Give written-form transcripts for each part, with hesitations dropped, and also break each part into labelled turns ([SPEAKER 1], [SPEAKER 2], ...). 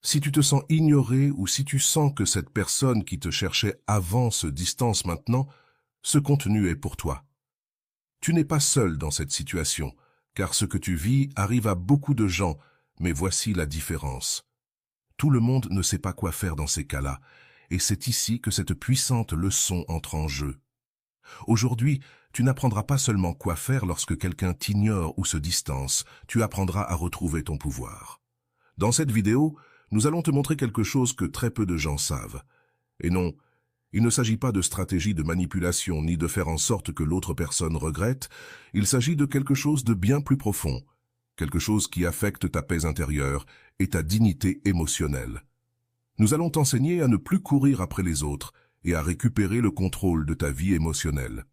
[SPEAKER 1] Si tu te sens ignoré ou si tu sens que cette personne qui te cherchait avant se distance maintenant, ce contenu est pour toi. Tu n'es pas seul dans cette situation, car ce que tu vis arrive à beaucoup de gens, mais voici la différence. Tout le monde ne sait pas quoi faire dans ces cas-là, et c'est ici que cette puissante leçon entre en jeu. Aujourd'hui, tu n'apprendras pas seulement quoi faire lorsque quelqu'un t'ignore ou se distance, tu apprendras à retrouver ton pouvoir. Dans cette vidéo, nous allons te montrer quelque chose que très peu de gens savent. Et non, il ne s'agit pas de stratégie de manipulation ni de faire en sorte que l'autre personne regrette, il s'agit de quelque chose de bien plus profond, quelque chose qui affecte ta paix intérieure et ta dignité émotionnelle. Nous allons t'enseigner à ne plus courir après les autres et à récupérer le contrôle de ta vie émotionnelle.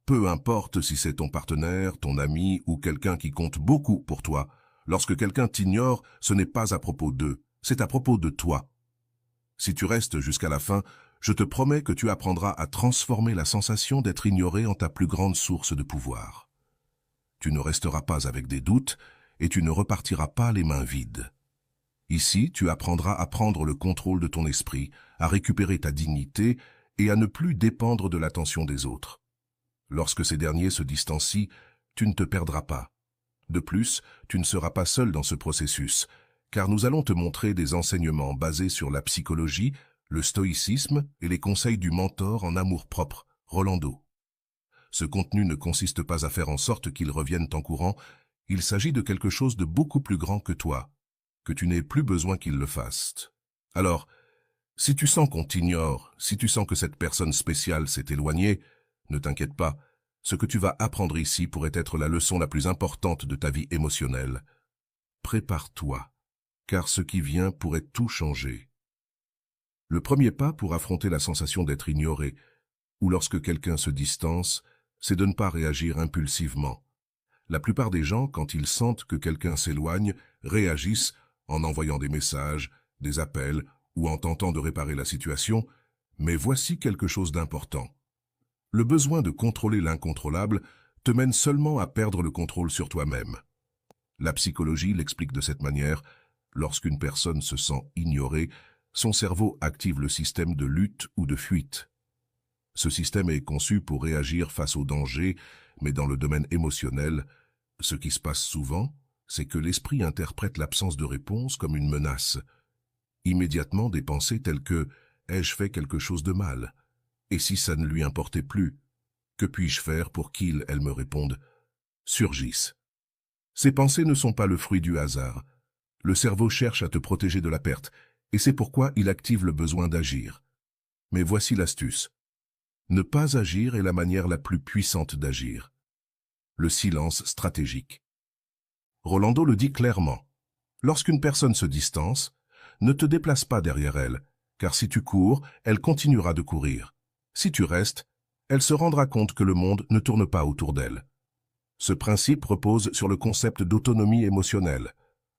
[SPEAKER 1] Peu importe si c'est ton partenaire, ton ami ou quelqu'un qui compte beaucoup pour toi, lorsque quelqu'un t'ignore, ce n'est pas à propos d'eux, c'est à propos de toi. Si tu restes jusqu'à la fin, je te promets que tu apprendras à transformer la sensation d'être ignoré en ta plus grande source de pouvoir. Tu ne resteras pas avec des doutes et tu ne repartiras pas les mains vides. Ici, tu apprendras à prendre le contrôle de ton esprit, à récupérer ta dignité et à ne plus dépendre de l'attention des autres. Lorsque ces derniers se distancient, tu ne te perdras pas. De plus, tu ne seras pas seul dans ce processus, car nous allons te montrer des enseignements basés sur la psychologie, le stoïcisme et les conseils du mentor en amour-propre, Rolando. Ce contenu ne consiste pas à faire en sorte qu'ils reviennent en courant, il s'agit de quelque chose de beaucoup plus grand que toi, que tu n'aies plus besoin qu'ils le fassent. Alors, si tu sens qu'on t'ignore, si tu sens que cette personne spéciale s'est éloignée, ne t'inquiète pas, ce que tu vas apprendre ici pourrait être la leçon la plus importante de ta vie émotionnelle. Prépare-toi, car ce qui vient pourrait tout changer. Le premier pas pour affronter la sensation d'être ignoré, ou lorsque quelqu'un se distance, c'est de ne pas réagir impulsivement. La plupart des gens, quand ils sentent que quelqu'un s'éloigne, réagissent en envoyant des messages, des appels ou en tentant de réparer la situation, mais voici quelque chose d'important. Le besoin de contrôler l'incontrôlable te mène seulement à perdre le contrôle sur toi-même. La psychologie l'explique de cette manière, lorsqu'une personne se sent ignorée, son cerveau active le système de lutte ou de fuite. Ce système est conçu pour réagir face au danger, mais dans le domaine émotionnel, ce qui se passe souvent, c'est que l'esprit interprète l'absence de réponse comme une menace. Immédiatement, des pensées telles que « ai-je fait quelque chose de mal ?» Et si ça ne lui importait plus, que puis-je faire pour qu'il, elle me réponde, surgissent. Ces pensées ne sont pas le fruit du hasard. Le cerveau cherche à te protéger de la perte, et c'est pourquoi il active le besoin d'agir. Mais voici l'astuce. Ne pas agir est la manière la plus puissante d'agir. Le silence stratégique. Rolando le dit clairement. Lorsqu'une personne se distance, ne te déplace pas derrière elle, car si tu cours, elle continuera de courir. Si tu restes, elle se rendra compte que le monde ne tourne pas autour d'elle. Ce principe repose sur le concept d'autonomie émotionnelle.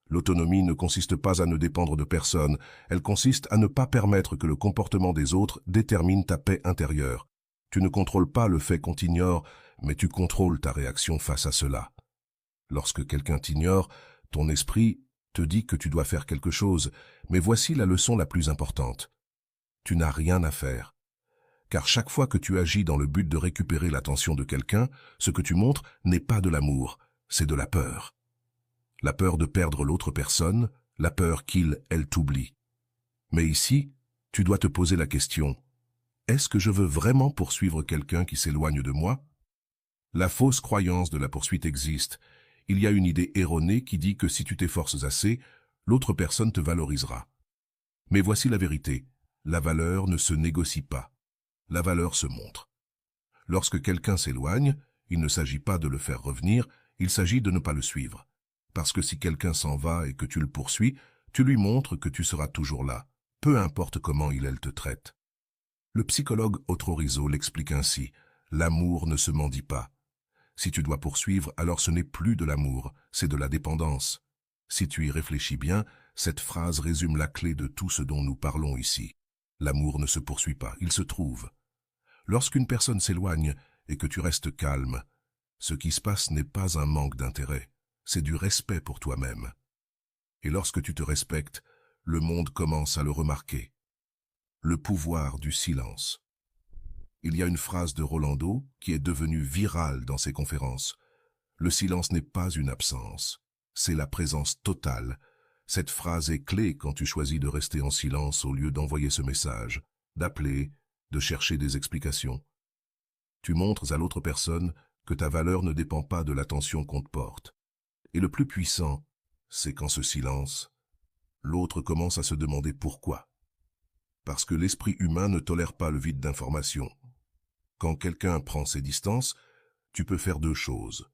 [SPEAKER 1] L'autonomie ne consiste pas à ne dépendre de personne, elle consiste à ne pas permettre que le comportement des autres détermine ta paix intérieure. Tu ne contrôles pas le fait qu'on t'ignore, mais tu contrôles ta réaction face à cela. Lorsque quelqu'un t'ignore, ton esprit te dit que tu dois faire quelque chose, mais voici la leçon la plus importante. Tu n'as rien à faire. Car chaque fois que tu agis dans le but de récupérer l'attention de quelqu'un, ce que tu montres n'est pas de l'amour, c'est de la peur. La peur de perdre l'autre personne, la peur qu'il, elle t'oublie. Mais ici, tu dois te poser la question, est-ce que je veux vraiment poursuivre quelqu'un qui s'éloigne de moi? La fausse croyance de la poursuite existe. Il y a une idée erronée qui dit que si tu t'efforces assez, l'autre personne te valorisera. Mais voici la vérité, la valeur ne se négocie pas. La valeur se montre. Lorsque quelqu'un s'éloigne, il ne s'agit pas de le faire revenir, il s'agit de ne pas le suivre. Parce que si quelqu'un s'en va et que tu le poursuis, tu lui montres que tu seras toujours là, peu importe comment elle te traite. Le psychologue Otto Rizzo l'explique ainsi, l'amour ne se mendie pas. Si tu dois poursuivre, alors ce n'est plus de l'amour, c'est de la dépendance. Si tu y réfléchis bien, cette phrase résume la clé de tout ce dont nous parlons ici. L'amour ne se poursuit pas, il se trouve. Lorsqu'une personne s'éloigne et que tu restes calme, ce qui se passe n'est pas un manque d'intérêt, c'est du respect pour toi-même. Et lorsque tu te respectes, le monde commence à le remarquer. Le pouvoir du silence. Il y a une phrase de Rolando qui est devenue virale dans ses conférences. Le silence n'est pas une absence, c'est la présence totale. Cette phrase est clé quand tu choisis de rester en silence au lieu d'envoyer ce message, d'appeler, de chercher des explications. Tu montres à l'autre personne que ta valeur ne dépend pas de l'attention qu'on te porte. Et le plus puissant, c'est qu'en ce silence, l'autre commence à se demander pourquoi. Parce que l'esprit humain ne tolère pas le vide d'information. Quand quelqu'un prend ses distances, tu peux faire deux choses.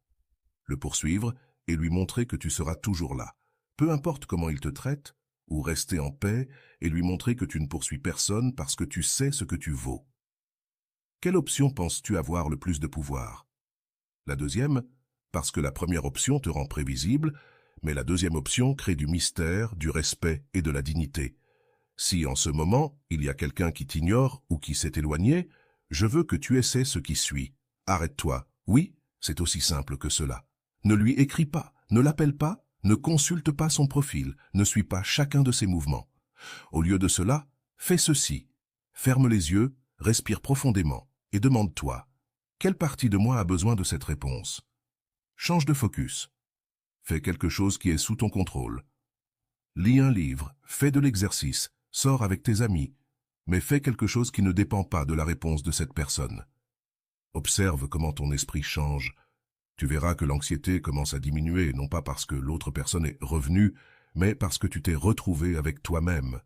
[SPEAKER 1] Le poursuivre et lui montrer que tu seras toujours là, peu importe comment il te traite, ou rester en paix et lui montrer que tu ne poursuis personne parce que tu sais ce que tu vaux. Quelle option penses-tu avoir le plus de pouvoir? La deuxième, parce que la première option te rend prévisible, mais la deuxième option crée du mystère, du respect et de la dignité. Si en ce moment, il y a quelqu'un qui t'ignore ou qui s'est éloigné, je veux que tu essaies ce qui suit. Arrête-toi. Oui, c'est aussi simple que cela. Ne lui écris pas, ne l'appelle pas, ne consulte pas son profil, ne suis pas chacun de ses mouvements. Au lieu de cela, fais ceci. Ferme les yeux, respire profondément et demande-toi, quelle partie de moi a besoin de cette réponse? Change de focus. Fais quelque chose qui est sous ton contrôle. Lis un livre, fais de l'exercice, sors avec tes amis, mais fais quelque chose qui ne dépend pas de la réponse de cette personne. Observe comment ton esprit change. Tu verras que l'anxiété commence à diminuer, non pas parce que l'autre personne est revenue, mais parce que tu t'es retrouvé avec toi-même.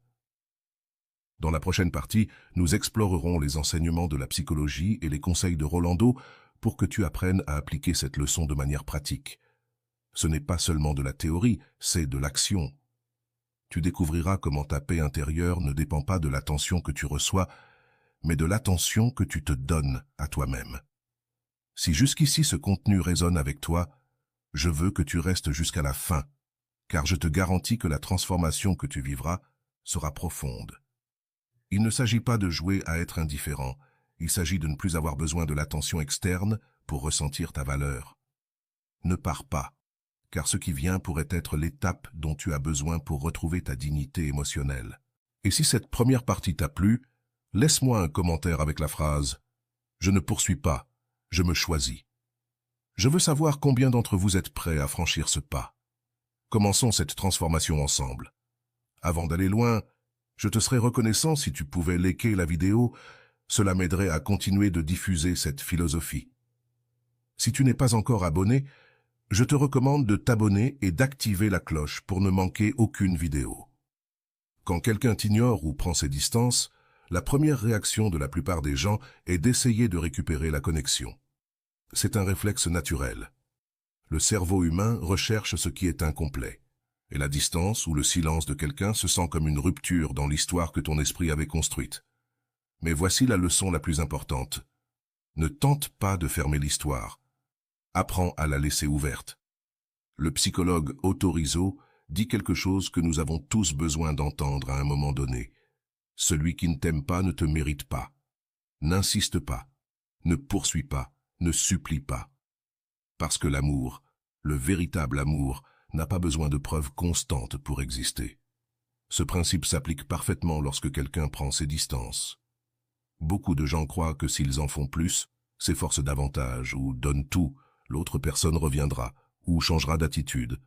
[SPEAKER 1] Dans la prochaine partie, nous explorerons les enseignements de la psychologie et les conseils de Rolando pour que tu apprennes à appliquer cette leçon de manière pratique. Ce n'est pas seulement de la théorie, c'est de l'action. Tu découvriras comment ta paix intérieure ne dépend pas de l'attention que tu reçois, mais de l'attention que tu te donnes à toi-même. Si jusqu'ici ce contenu résonne avec toi, je veux que tu restes jusqu'à la fin, car je te garantis que la transformation que tu vivras sera profonde. Il ne s'agit pas de jouer à être indifférent, il s'agit de ne plus avoir besoin de l'attention externe pour ressentir ta valeur. Ne pars pas, car ce qui vient pourrait être l'étape dont tu as besoin pour retrouver ta dignité émotionnelle. Et si cette première partie t'a plu, laisse-moi un commentaire avec la phrase « Je ne poursuis pas, je me choisis ». Je veux savoir combien d'entre vous êtes prêts à franchir ce pas. Commençons cette transformation ensemble. Avant d'aller loin, je te serais reconnaissant si tu pouvais liker la vidéo, cela m'aiderait à continuer de diffuser cette philosophie. Si tu n'es pas encore abonné, je te recommande de t'abonner et d'activer la cloche pour ne manquer aucune vidéo. Quand quelqu'un t'ignore ou prend ses distances, la première réaction de la plupart des gens est d'essayer de récupérer la connexion. C'est un réflexe naturel. Le cerveau humain recherche ce qui est incomplet, et la distance ou le silence de quelqu'un se sent comme une rupture dans l'histoire que ton esprit avait construite. Mais voici la leçon la plus importante. Ne tente pas de fermer l'histoire. Apprends à la laisser ouverte. Le psychologue Otto Rizzo dit quelque chose que nous avons tous besoin d'entendre à un moment donné. Celui qui ne t'aime pas ne te mérite pas. N'insiste pas, ne poursuis pas, ne supplie pas. Parce que l'amour, le véritable amour, n'a pas besoin de preuves constantes pour exister. Ce principe s'applique parfaitement lorsque quelqu'un prend ses distances. Beaucoup de gens croient que s'ils en font plus, s'efforcent davantage ou donnent tout, l'autre personne reviendra ou changera d'attitude.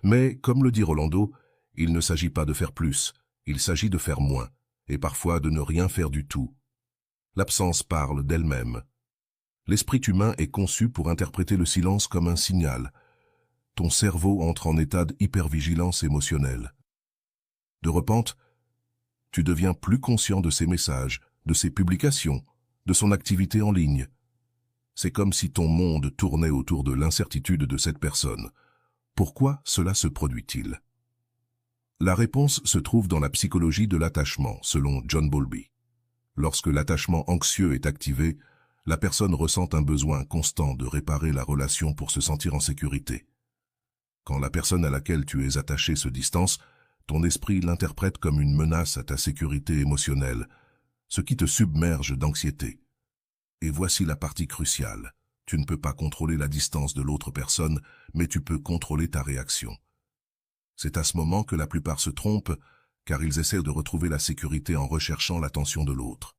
[SPEAKER 1] Mais, comme le dit Rolando, il ne s'agit pas de faire plus, il s'agit de faire moins, et parfois de ne rien faire du tout. L'absence parle d'elle-même. L'esprit humain est conçu pour interpréter le silence comme un signal. Ton cerveau entre en état d'hypervigilance émotionnelle. De repente, tu deviens plus conscient de ses messages, de ses publications, de son activité en ligne. C'est comme si ton monde tournait autour de l'incertitude de cette personne. Pourquoi cela se produit-il? La réponse se trouve dans la psychologie de l'attachement, selon John Bowlby. Lorsque l'attachement anxieux est activé, la personne ressent un besoin constant de réparer la relation pour se sentir en sécurité. Quand la personne à laquelle tu es attaché se distance, ton esprit l'interprète comme une menace à ta sécurité émotionnelle, ce qui te submerge d'anxiété. Et voici la partie cruciale. Tu ne peux pas contrôler la distance de l'autre personne, mais tu peux contrôler ta réaction. C'est à ce moment que la plupart se trompent, car ils essaient de retrouver la sécurité en recherchant l'attention de l'autre.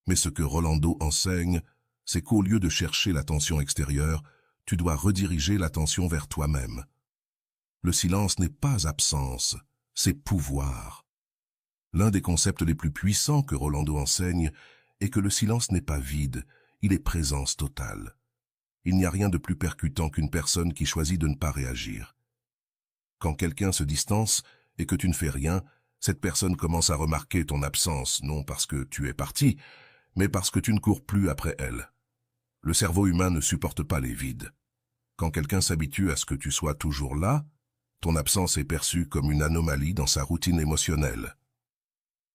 [SPEAKER 1] Mais ce que Rolando enseigne, c'est qu'au lieu de chercher l'attention extérieure, tu dois rediriger l'attention vers toi-même. Le silence n'est pas absence, c'est pouvoir. L'un des concepts les plus puissants que Rolando enseigne est que le silence n'est pas vide, il est présence totale. Il n'y a rien de plus percutant qu'une personne qui choisit de ne pas réagir. Quand quelqu'un se distance et que tu ne fais rien, cette personne commence à remarquer ton absence, non parce que tu es parti, mais parce que tu ne cours plus après elle. Le cerveau humain ne supporte pas les vides. Quand quelqu'un s'habitue à ce que tu sois toujours là, ton absence est perçue comme une anomalie dans sa routine émotionnelle.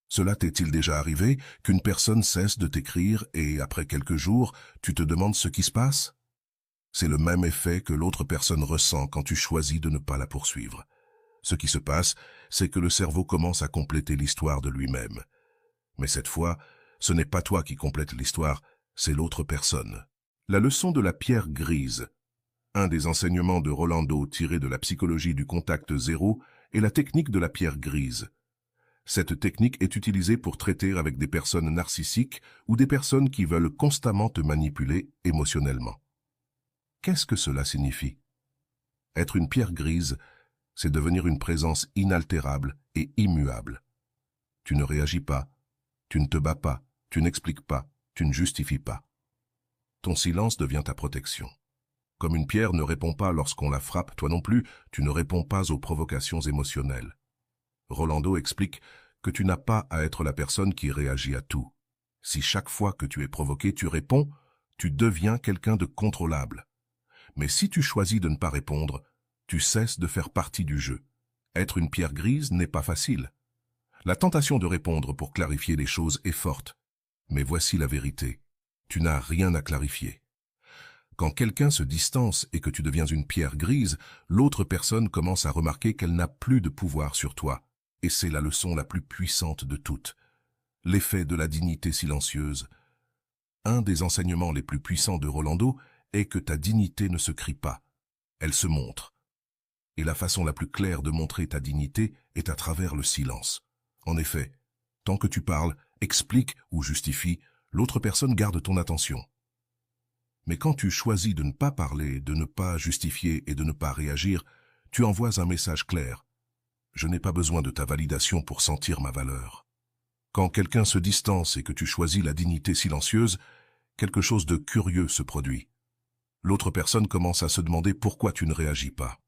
[SPEAKER 1] Cela t'est-il déjà arrivé qu'une personne cesse de t'écrire et, après quelques jours, tu te demandes ce qui se passe? C'est le même effet que l'autre personne ressent quand tu choisis de ne pas la poursuivre. Ce qui se passe, c'est que le cerveau commence à compléter l'histoire de lui-même. Mais cette fois, ce n'est pas toi qui complètes l'histoire, c'est l'autre personne. La leçon de la pierre grise. Un des enseignements de Rolando tiré de la psychologie du contact zéro est la technique de la pierre grise. Cette technique est utilisée pour traiter avec des personnes narcissiques ou des personnes qui veulent constamment te manipuler émotionnellement. Qu'est-ce que cela signifie? Être une pierre grise, c'est devenir une présence inaltérable et immuable. Tu ne réagis pas, tu ne te bats pas, tu n'expliques pas, tu ne justifies pas. Ton silence devient ta protection. Comme une pierre ne répond pas lorsqu'on la frappe, toi non plus, tu ne réponds pas aux provocations émotionnelles. Rolando explique que tu n'as pas à être la personne qui réagit à tout. Si chaque fois que tu es provoqué, tu réponds, tu deviens quelqu'un de contrôlable. Mais si tu choisis de ne pas répondre, tu cesses de faire partie du jeu. Être une pierre grise n'est pas facile. La tentation de répondre pour clarifier les choses est forte. Mais voici la vérité. Tu n'as rien à clarifier. Quand quelqu'un se distance et que tu deviens une pierre grise, l'autre personne commence à remarquer qu'elle n'a plus de pouvoir sur toi. Et c'est la leçon la plus puissante de toutes. L'effet de la dignité silencieuse. Un des enseignements les plus puissants de Rolando est que ta dignité ne se crie pas. Elle se montre. Et la façon la plus claire de montrer ta dignité est à travers le silence. En effet, tant que tu parles, expliques ou justifies, l'autre personne garde ton attention. Mais quand tu choisis de ne pas parler, de ne pas justifier et de ne pas réagir, tu envoies un message clair. Je n'ai pas besoin de ta validation pour sentir ma valeur. Quand quelqu'un se distance et que tu choisis la dignité silencieuse, quelque chose de curieux se produit. L'autre personne commence à se demander pourquoi tu ne réagis pas.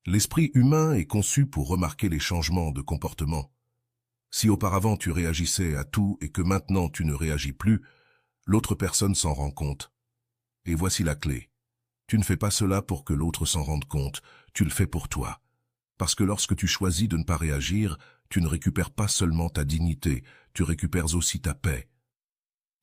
[SPEAKER 1] L'esprit humain est conçu pour remarquer les changements de comportement. Si auparavant tu réagissais à tout et que maintenant tu ne réagis plus, l'autre personne s'en rend compte. Et voici la clé. Tu ne fais pas cela pour que l'autre s'en rende compte, tu le fais pour toi. Parce que lorsque tu choisis de ne pas réagir, tu ne récupères pas seulement ta dignité, tu récupères aussi ta paix.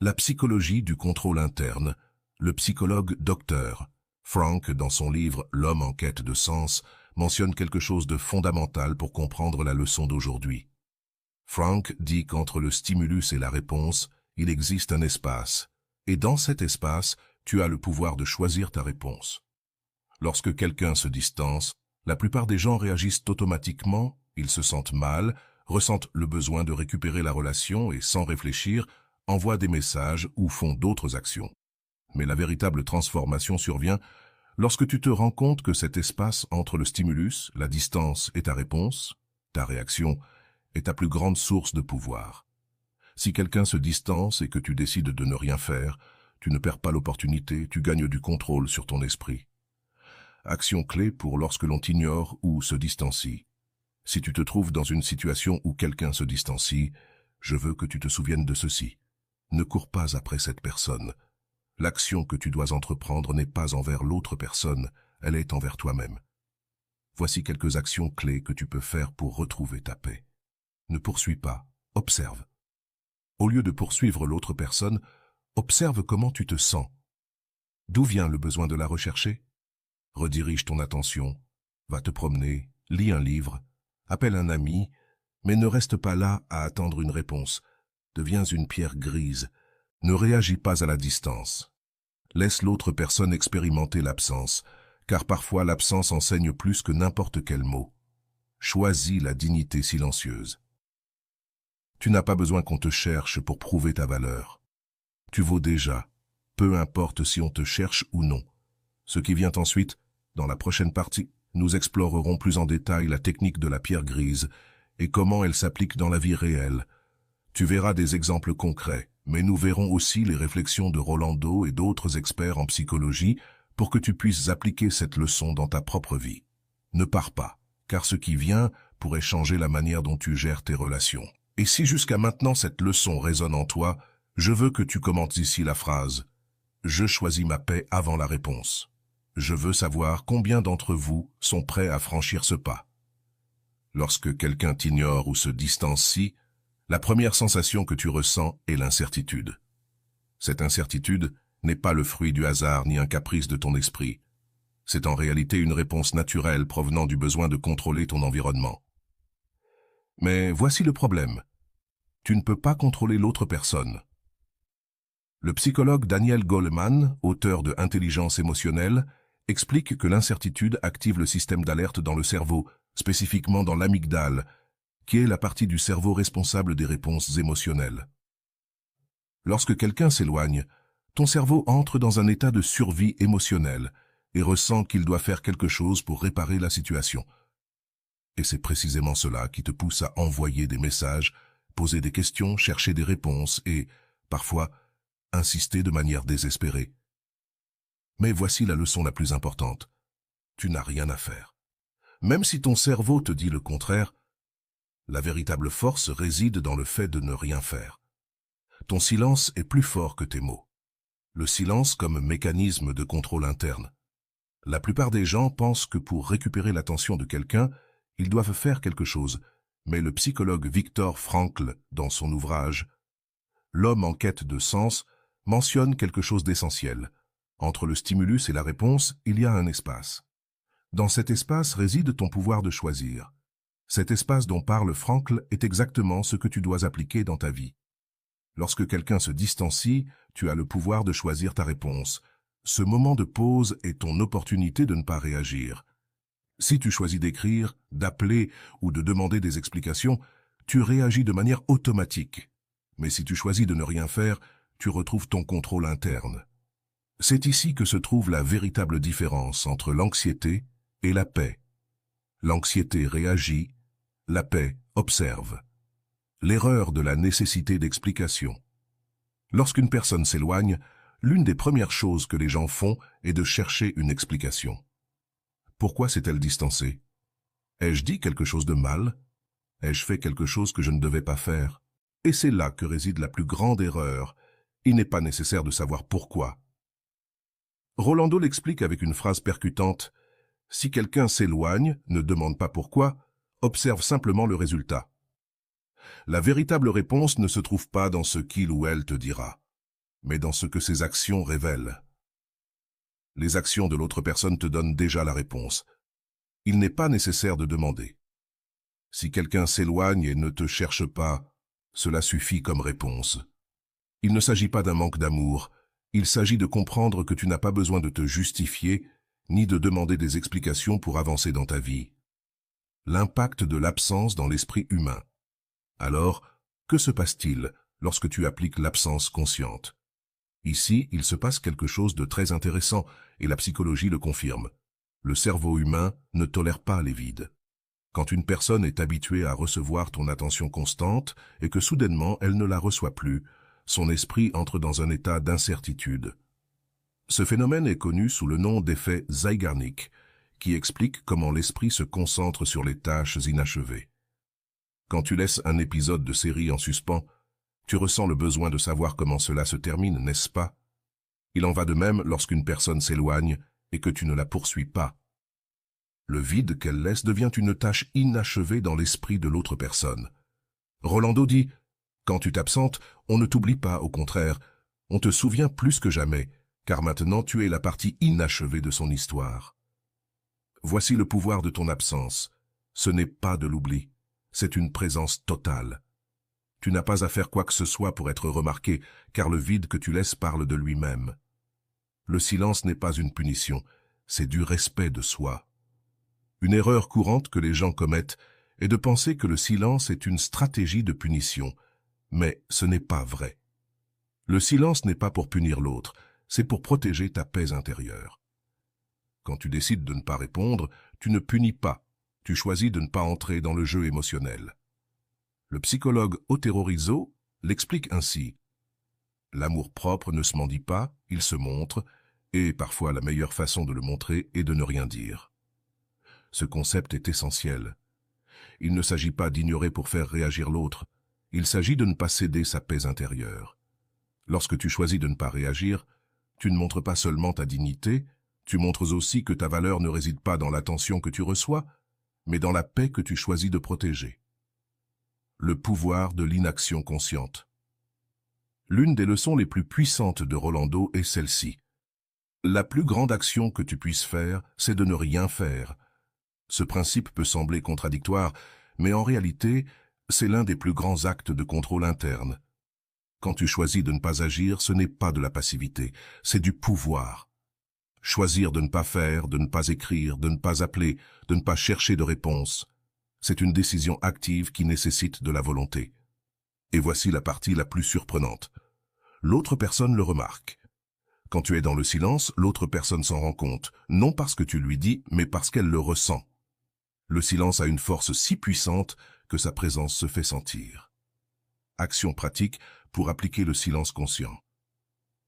[SPEAKER 1] La psychologie du contrôle interne, le psychologue Dr. Frank, dans son livre « L'homme en quête de sens », mentionne quelque chose de fondamental pour comprendre la leçon d'aujourd'hui. Frank dit qu'entre le stimulus et la réponse, il existe un espace, et dans cet espace, tu as le pouvoir de choisir ta réponse. Lorsque quelqu'un se distance, la plupart des gens réagissent automatiquement, ils se sentent mal, ressentent le besoin de récupérer la relation et, sans réfléchir, envoient des messages ou font d'autres actions. Mais la véritable transformation survient lorsque tu te rends compte que cet espace entre le stimulus, la distance et ta réponse, ta réaction, est ta plus grande source de pouvoir. Si quelqu'un se distance et que tu décides de ne rien faire, tu ne perds pas l'opportunité, tu gagnes du contrôle sur ton esprit. Action clé pour lorsque l'on t'ignore ou se distancie. Si tu te trouves dans une situation où quelqu'un se distancie, je veux que tu te souviennes de ceci. Ne cours pas après cette personne. L'action que tu dois entreprendre n'est pas envers l'autre personne, elle est envers toi-même. Voici quelques actions clés que tu peux faire pour retrouver ta paix. Ne poursuis pas, observe. Au lieu de poursuivre l'autre personne, observe comment tu te sens. D'où vient le besoin de la rechercher? Redirige ton attention, va te promener, lis un livre, appelle un ami, mais ne reste pas là à attendre une réponse. Deviens une pierre grise. Ne réagis pas à la distance. Laisse l'autre personne expérimenter l'absence, car parfois l'absence enseigne plus que n'importe quel mot. Choisis la dignité silencieuse. Tu n'as pas besoin qu'on te cherche pour prouver ta valeur. Tu vaux déjà, peu importe si on te cherche ou non. Ce qui vient ensuite, dans la prochaine partie, nous explorerons plus en détail la technique de la pierre grise et comment elle s'applique dans la vie réelle. Tu verras des exemples concrets, mais nous verrons aussi les réflexions de Rolando et d'autres experts en psychologie pour que tu puisses appliquer cette leçon dans ta propre vie. Ne pars pas, car ce qui vient pourrait changer la manière dont tu gères tes relations. Et si jusqu'à maintenant cette leçon résonne en toi, je veux que tu commentes ici la phrase « Je choisis ma paix avant la réponse ». Je veux savoir combien d'entre vous sont prêts à franchir ce pas. Lorsque quelqu'un t'ignore ou se distancie, la première sensation que tu ressens est l'incertitude. Cette incertitude n'est pas le fruit du hasard ni un caprice de ton esprit. C'est en réalité une réponse naturelle provenant du besoin de contrôler ton environnement. Mais voici le problème. Tu ne peux pas contrôler l'autre personne. Le psychologue Daniel Goleman, auteur de Intelligence émotionnelle, explique que l'incertitude active le système d'alerte dans le cerveau, spécifiquement dans l'amygdale, qui est la partie du cerveau responsable des réponses émotionnelles. Lorsque quelqu'un s'éloigne, ton cerveau entre dans un état de survie émotionnelle et ressent qu'il doit faire quelque chose pour réparer la situation. Et c'est précisément cela qui te pousse à envoyer des messages, poser des questions, chercher des réponses et, parfois, insister de manière désespérée. Mais voici la leçon la plus importante. Tu n'as rien à faire. Même si ton cerveau te dit le contraire, la véritable force réside dans le fait de ne rien faire. Ton silence est plus fort que tes mots. Le silence comme mécanisme de contrôle interne. La plupart des gens pensent que pour récupérer l'attention de quelqu'un, ils doivent faire quelque chose, mais le psychologue Viktor Frankl, dans son ouvrage « L'homme en quête de sens », mentionne quelque chose d'essentiel. Entre le stimulus et la réponse, il y a un espace. Dans cet espace réside ton pouvoir de choisir. Cet espace dont parle Frankl est exactement ce que tu dois appliquer dans ta vie. Lorsque quelqu'un se distancie, tu as le pouvoir de choisir ta réponse. Ce moment de pause est ton opportunité de ne pas réagir. Si tu choisis d'écrire, d'appeler ou de demander des explications, tu réagis de manière automatique. Mais si tu choisis de ne rien faire, tu retrouves ton contrôle interne. C'est ici que se trouve la véritable différence entre l'anxiété et la paix. L'anxiété réagit, la paix observe. L'erreur de la nécessité d'explication. Lorsqu'une personne s'éloigne, l'une des premières choses que les gens font est de chercher une explication. Pourquoi s'est-elle distancée? Ai-je dit quelque chose de mal? Ai-je fait quelque chose que je ne devais pas faire? Et c'est là que réside la plus grande erreur. Il n'est pas nécessaire de savoir pourquoi. Rolando l'explique avec une phrase percutante. Si quelqu'un s'éloigne, ne demande pas pourquoi, observe simplement le résultat. La véritable réponse ne se trouve pas dans ce qu'il ou elle te dira, mais dans ce que ses actions révèlent. Les actions de l'autre personne te donnent déjà la réponse. Il n'est pas nécessaire de demander. Si quelqu'un s'éloigne et ne te cherche pas, cela suffit comme réponse. Il ne s'agit pas d'un manque d'amour, il s'agit de comprendre que tu n'as pas besoin de te justifier, ni de demander des explications pour avancer dans ta vie. L'impact de l'absence dans l'esprit humain. Alors, que se passe-t-il lorsque tu appliques l'absence consciente? Ici, il se passe quelque chose de très intéressant, et la psychologie le confirme. Le cerveau humain ne tolère pas les vides. Quand une personne est habituée à recevoir ton attention constante et que soudainement elle ne la reçoit plus, son esprit entre dans un état d'incertitude. Ce phénomène est connu sous le nom d'effet Zeigarnik, qui explique comment l'esprit se concentre sur les tâches inachevées. Quand tu laisses un épisode de série en suspens, tu ressens le besoin de savoir comment cela se termine, n'est-ce pas? Il en va de même lorsqu'une personne s'éloigne et que tu ne la poursuis pas. Le vide qu'elle laisse devient une tâche inachevée dans l'esprit de l'autre personne. Rolando dit « Quand tu t'absentes, on ne t'oublie pas, au contraire, on te souvient plus que jamais, car maintenant tu es la partie inachevée de son histoire. » Voici le pouvoir de ton absence. Ce n'est pas de l'oubli, c'est une présence totale. Tu n'as pas à faire quoi que ce soit pour être remarqué, car le vide que tu laisses parle de lui-même. Le silence n'est pas une punition, c'est du respect de soi. Une erreur courante que les gens commettent est de penser que le silence est une stratégie de punition, mais ce n'est pas vrai. Le silence n'est pas pour punir l'autre, c'est pour protéger ta paix intérieure. Quand tu décides de ne pas répondre, tu ne punis pas, tu choisis de ne pas entrer dans le jeu émotionnel. Le psychologue Otero Rizzo l'explique ainsi. L'amour-propre ne se mendie pas, il se montre, et parfois la meilleure façon de le montrer est de ne rien dire. Ce concept est essentiel. Il ne s'agit pas d'ignorer pour faire réagir l'autre, il s'agit de ne pas céder sa paix intérieure. Lorsque tu choisis de ne pas réagir, tu ne montres pas seulement ta dignité, tu montres aussi que ta valeur ne réside pas dans l'attention que tu reçois, mais dans la paix que tu choisis de protéger. Le pouvoir de l'inaction consciente. L'une des leçons les plus puissantes de Rolando est celle-ci. La plus grande action que tu puisses faire, c'est de ne rien faire. Ce principe peut sembler contradictoire, mais en réalité, c'est l'un des plus grands actes de contrôle interne. Quand tu choisis de ne pas agir, ce n'est pas de la passivité, c'est du pouvoir. Choisir de ne pas faire, de ne pas écrire, de ne pas appeler, de ne pas chercher de réponse, c'est une décision active qui nécessite de la volonté. Et voici la partie la plus surprenante. L'autre personne le remarque. Quand tu es dans le silence, l'autre personne s'en rend compte, non parce que tu lui dis, mais parce qu'elle le ressent. Le silence a une force si puissante que sa présence se fait sentir. Action pratique pour appliquer le silence conscient.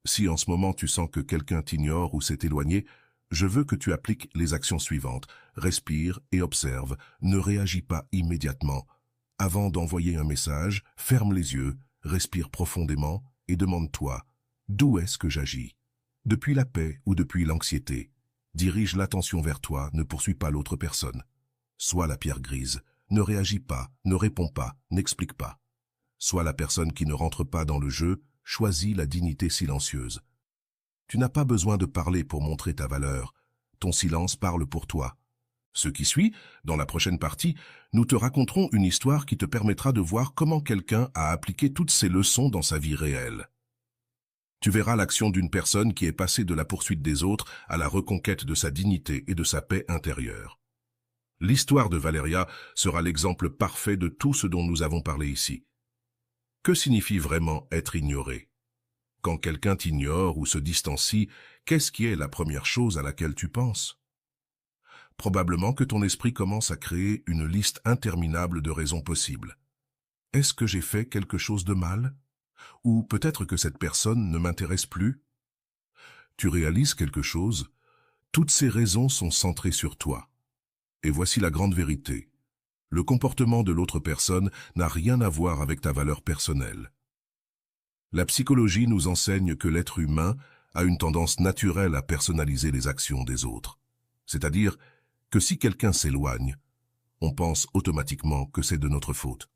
[SPEAKER 1] Si en ce moment tu sens que quelqu'un t'ignore ou s'est éloigné, je veux que tu appliques les actions suivantes. Respire et observe, ne réagis pas immédiatement. Avant d'envoyer un message, ferme les yeux, respire profondément et demande-toi, d'où est-ce que j'agis? Depuis la paix ou depuis l'anxiété? Dirige l'attention vers toi, ne poursuis pas l'autre personne. Sois la pierre grise, ne réagis pas, ne réponds pas, n'explique pas. Sois la personne qui ne rentre pas dans le jeu, choisis la dignité silencieuse. Tu n'as pas besoin de parler pour montrer ta valeur, ton silence parle pour toi. Ce qui suit, dans la prochaine partie, nous te raconterons une histoire qui te permettra de voir comment quelqu'un a appliqué toutes ces leçons dans sa vie réelle. Tu verras l'action d'une personne qui est passée de la poursuite des autres à la reconquête de sa dignité et de sa paix intérieure. L'histoire de Valeria sera l'exemple parfait de tout ce dont nous avons parlé ici. Que signifie vraiment être ignoré? Quand quelqu'un t'ignore ou se distancie, qu'est-ce qui est la première chose à laquelle tu penses? Probablement que ton esprit commence à créer une liste interminable de raisons possibles. Est-ce que j'ai fait quelque chose de mal? Ou peut-être que cette personne ne m'intéresse plus? Tu réalises quelque chose? Toutes ces raisons sont centrées sur toi. Et voici la grande vérité. Le comportement de l'autre personne n'a rien à voir avec ta valeur personnelle. La psychologie nous enseigne que l'être humain a une tendance naturelle à personnaliser les actions des autres. C'est-à-dire que si quelqu'un s'éloigne, on pense automatiquement que c'est de notre faute.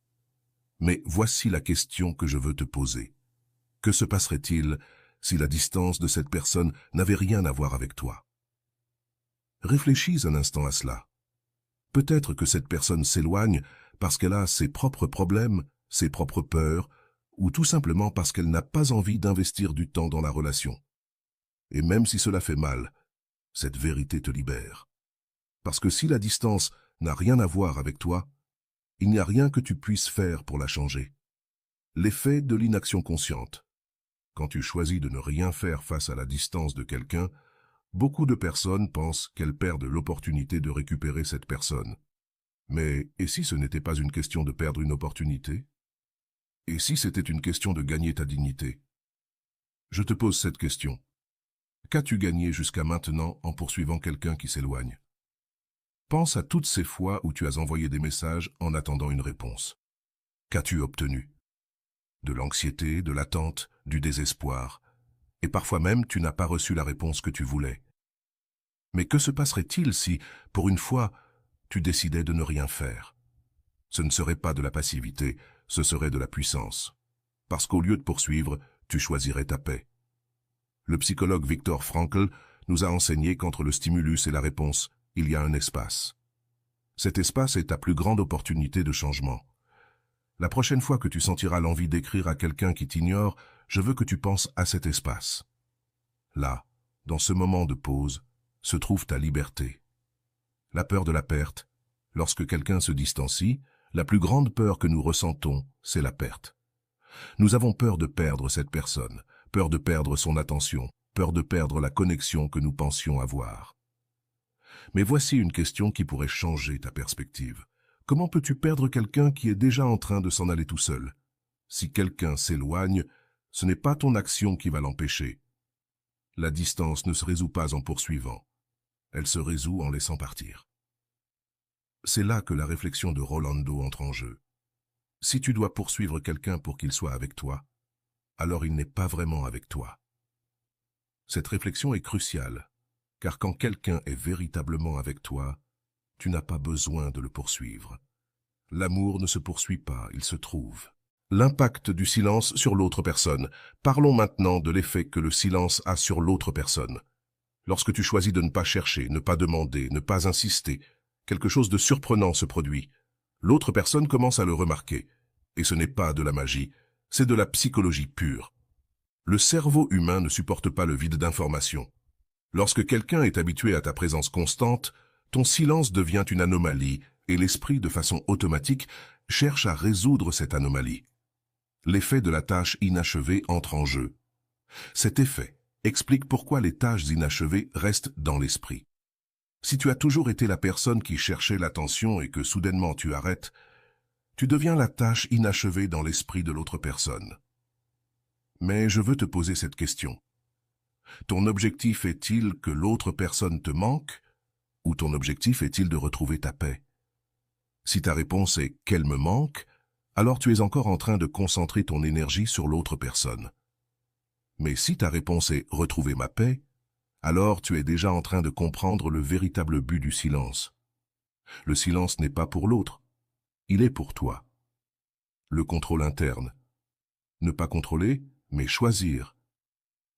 [SPEAKER 1] Mais voici la question que je veux te poser. Que se passerait-il si la distance de cette personne n'avait rien à voir avec toi? Réfléchis un instant à cela. Peut-être que cette personne s'éloigne parce qu'elle a ses propres problèmes, ses propres peurs, ou tout simplement parce qu'elle n'a pas envie d'investir du temps dans la relation. Et même si cela fait mal, cette vérité te libère. Parce que si la distance n'a rien à voir avec toi, il n'y a rien que tu puisses faire pour la changer. L'effet de l'inaction consciente. Quand tu choisis de ne rien faire face à la distance de quelqu'un, beaucoup de personnes pensent qu'elles perdent l'opportunité de récupérer cette personne. Mais et si ce n'était pas une question de perdre une opportunité? Et si c'était une question de gagner ta dignité? Je te pose cette question. Qu'as-tu gagné jusqu'à maintenant en poursuivant quelqu'un qui s'éloigne? Pense à toutes ces fois où tu as envoyé des messages en attendant une réponse. Qu'as-tu obtenu? De l'anxiété, de l'attente, du désespoir. Et parfois même, tu n'as pas reçu la réponse que tu voulais. Mais que se passerait-il si, pour une fois, tu décidais de ne rien faire? Ce ne serait pas de la passivité, ce serait de la puissance. Parce qu'au lieu de poursuivre, tu choisirais ta paix. Le psychologue Viktor Frankl nous a enseigné qu'entre le stimulus et la réponse, il y a un espace. Cet espace est ta plus grande opportunité de changement. La prochaine fois que tu sentiras l'envie d'écrire à quelqu'un qui t'ignore, je veux que tu penses à cet espace. Là, dans ce moment de pause, se trouve ta liberté. La peur de la perte, Lorsque quelqu'un se distancie, la plus grande peur que nous ressentons, c'est la perte. Nous avons peur de perdre cette personne, peur de perdre son attention, peur de perdre la connexion que nous pensions avoir. Mais voici une question qui pourrait changer ta perspective. Comment peux-tu perdre quelqu'un qui est déjà en train de s'en aller tout seul? Si quelqu'un s'éloigne, ce n'est pas ton action qui va l'empêcher. La distance ne se résout pas en poursuivant. Elle se résout en laissant partir. C'est là que la réflexion de Rolando entre en jeu. Si tu dois poursuivre quelqu'un pour qu'il soit avec toi, alors il n'est pas vraiment avec toi. Cette réflexion est cruciale, car quand quelqu'un est véritablement avec toi, tu n'as pas besoin de le poursuivre. L'amour ne se poursuit pas, il se trouve. L'impact du silence sur l'autre personne. Parlons maintenant de l'effet que le silence a sur l'autre personne. Lorsque tu choisis de ne pas chercher, ne pas demander, ne pas insister, quelque chose de surprenant se produit. L'autre personne commence à le remarquer. Et ce n'est pas de la magie, c'est de la psychologie pure. Le cerveau humain ne supporte pas le vide d'informations. Lorsque quelqu'un est habitué à ta présence constante, ton silence devient une anomalie et l'esprit, de façon automatique, cherche à résoudre cette anomalie. L'effet de la tâche inachevée entre en jeu. Cet effet explique pourquoi les tâches inachevées restent dans l'esprit. Si tu as toujours été la personne qui cherchait l'attention et que soudainement tu arrêtes, tu deviens la tâche inachevée dans l'esprit de l'autre personne. Mais je veux te poser cette question. Ton objectif est-il que l'autre personne te manque, ou ton objectif est-il de retrouver ta paix? Si ta réponse est « qu'elle me manque », alors tu es encore en train de concentrer ton énergie sur l'autre personne. Mais si ta réponse est « retrouver ma paix », alors tu es déjà en train de comprendre le véritable but du silence. Le silence n'est pas pour l'autre, il est pour toi. Le contrôle interne. Ne pas contrôler, mais choisir.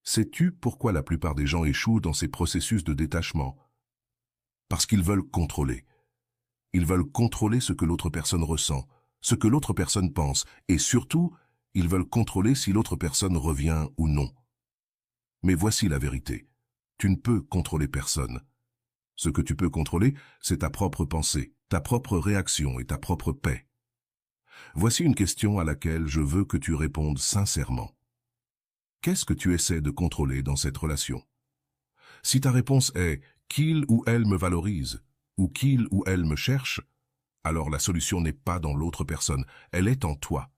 [SPEAKER 1] Sais-tu pourquoi la plupart des gens échouent dans ces processus de détachement? Parce qu'ils veulent contrôler. Ils veulent contrôler ce que l'autre personne ressent, ce que l'autre personne pense, et surtout, ils veulent contrôler si l'autre personne revient ou non. Mais voici la vérité. Tu ne peux contrôler personne. Ce que tu peux contrôler, c'est ta propre pensée, ta propre réaction et ta propre paix. Voici une question à laquelle je veux que tu répondes sincèrement. Qu'est-ce que tu essaies de contrôler dans cette relation? Si ta réponse est « qu'il ou elle me valorise » ou « qu'il ou elle me cherche », alors la solution n'est pas dans l'autre personne, elle est en toi.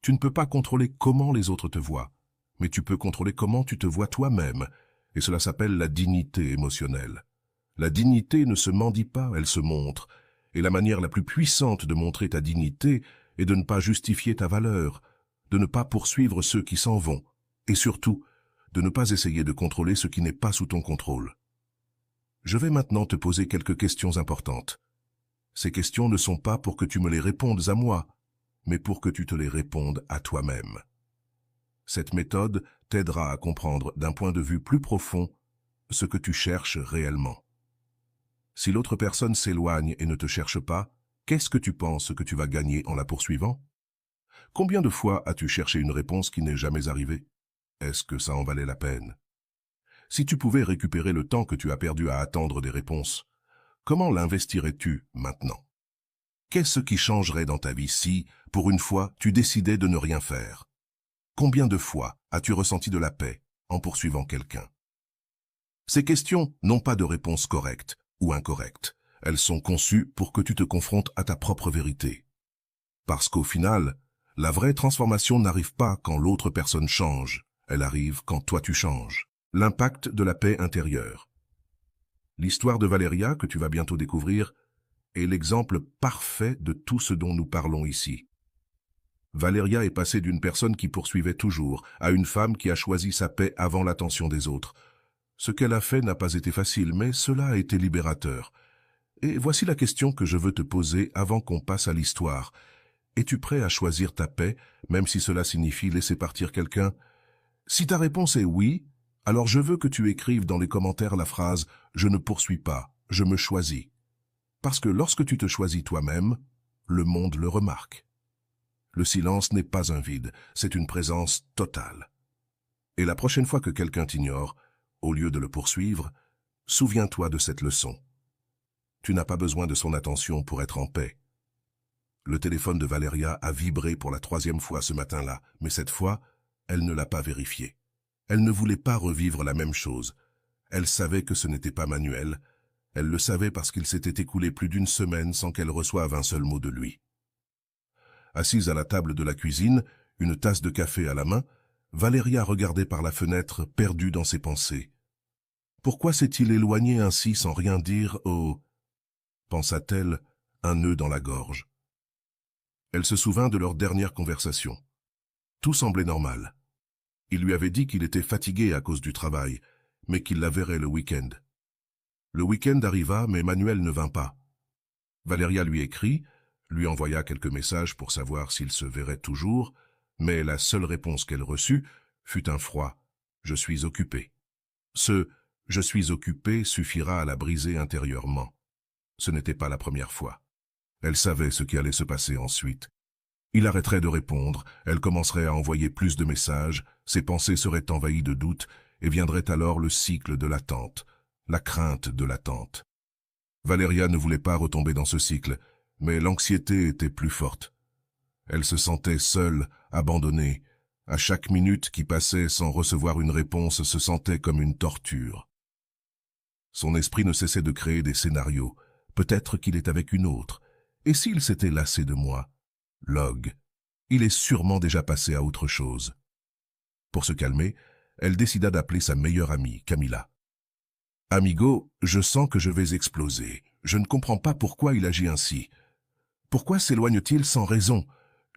[SPEAKER 1] Tu ne peux pas contrôler comment les autres te voient, mais tu peux contrôler comment tu te vois toi-même, et cela s'appelle la dignité émotionnelle. La dignité ne se mendie pas, elle se montre, et la manière la plus puissante de montrer ta dignité est de ne pas justifier ta valeur, de ne pas poursuivre ceux qui s'en vont, et surtout, de ne pas essayer de contrôler ce qui n'est pas sous ton contrôle. Je vais maintenant te poser quelques questions importantes. Ces questions ne sont pas pour que tu me les répondes à moi, mais pour que tu te les répondes à toi-même. Cette méthode t'aidera à comprendre d'un point de vue plus profond ce que tu cherches réellement. Si l'autre personne s'éloigne et ne te cherche pas, qu'est-ce que tu penses que tu vas gagner en la poursuivant? Combien de fois as-tu cherché une réponse qui n'est jamais arrivée? Est-ce que ça en valait la peine? Si tu pouvais récupérer le temps que tu as perdu à attendre des réponses, comment l'investirais-tu maintenant? Qu'est-ce qui changerait dans ta vie si, pour une fois, tu décidais de ne rien faire? Combien de fois as-tu ressenti de la paix en poursuivant quelqu'un? Ces questions n'ont pas de réponse correcte ou incorrecte. Elles sont conçues pour que tu te confrontes à ta propre vérité. Parce qu'au final, la vraie transformation n'arrive pas quand l'autre personne change. Elle arrive quand toi tu changes. L'impact de la paix intérieure. L'histoire de Valeria, que tu vas bientôt découvrir, est l'exemple parfait de tout ce dont nous parlons ici. Valeria est passée d'une personne qui poursuivait toujours à une femme qui a choisi sa paix avant l'attention des autres. Ce qu'elle a fait n'a pas été facile, mais cela a été libérateur. Et voici la question que je veux te poser avant qu'on passe à l'histoire. Es-tu prêt à choisir ta paix, même si cela signifie laisser partir quelqu'un? Si ta réponse est oui, alors je veux que tu écrives dans les commentaires la phrase « Je ne poursuis pas, je me choisis ». Parce que lorsque tu te choisis toi-même, le monde le remarque. Le silence n'est pas un vide, c'est une présence totale. Et la prochaine fois que quelqu'un t'ignore, au lieu de le poursuivre, souviens-toi de cette leçon. Tu n'as pas besoin de son attention pour être en paix. Le téléphone de Valéria a vibré pour la 3e fois ce matin-là, mais cette fois, elle ne l'a pas vérifié. Elle ne voulait pas revivre la même chose. Elle savait que ce n'était pas Manuel. Elle le savait parce qu'il s'était écoulé plus d'une semaine sans qu'elle reçoive un seul mot de lui. Assise à la table de la cuisine, une tasse de café à la main, Valéria regardait par la fenêtre, perdue dans ses pensées. Pourquoi s'est-il éloigné ainsi sans rien dire au... pensa-t-elle, un nœud dans la gorge. Elle se souvint de leur dernière conversation. Tout semblait normal. Il lui avait dit qu'il était fatigué à cause du travail, mais qu'il la verrait le week-end. Le week-end arriva, mais Manuel ne vint pas. Valéria lui écrit, lui envoya quelques messages pour savoir s'il se verrait toujours, mais la seule réponse qu'elle reçut fut un froid « Je suis occupé ». Ce « Je suis occupé » suffira à la briser intérieurement. Ce n'était pas la première fois. Elle savait ce qui allait se passer ensuite. Il arrêterait de répondre, elle commencerait à envoyer plus de messages, ses pensées seraient envahies de doutes, et viendrait alors le cycle de l'attente, la crainte de l'attente. Valéria ne voulait pas retomber dans ce cycle, mais l'anxiété était plus forte. Elle se sentait seule, abandonnée. À chaque minute qui passait sans recevoir une réponse se sentait comme une torture. Son esprit ne cessait de créer des scénarios. Peut-être qu'il est avec une autre. Et s'il s'était lassé de moi? Log. Il est sûrement déjà passé à autre chose. Pour se calmer, elle décida d'appeler sa meilleure amie, Camilla. « Amigo, je sens que je vais exploser. Je ne comprends pas pourquoi il agit ainsi. Pourquoi s'éloigne-t-il sans raison ?»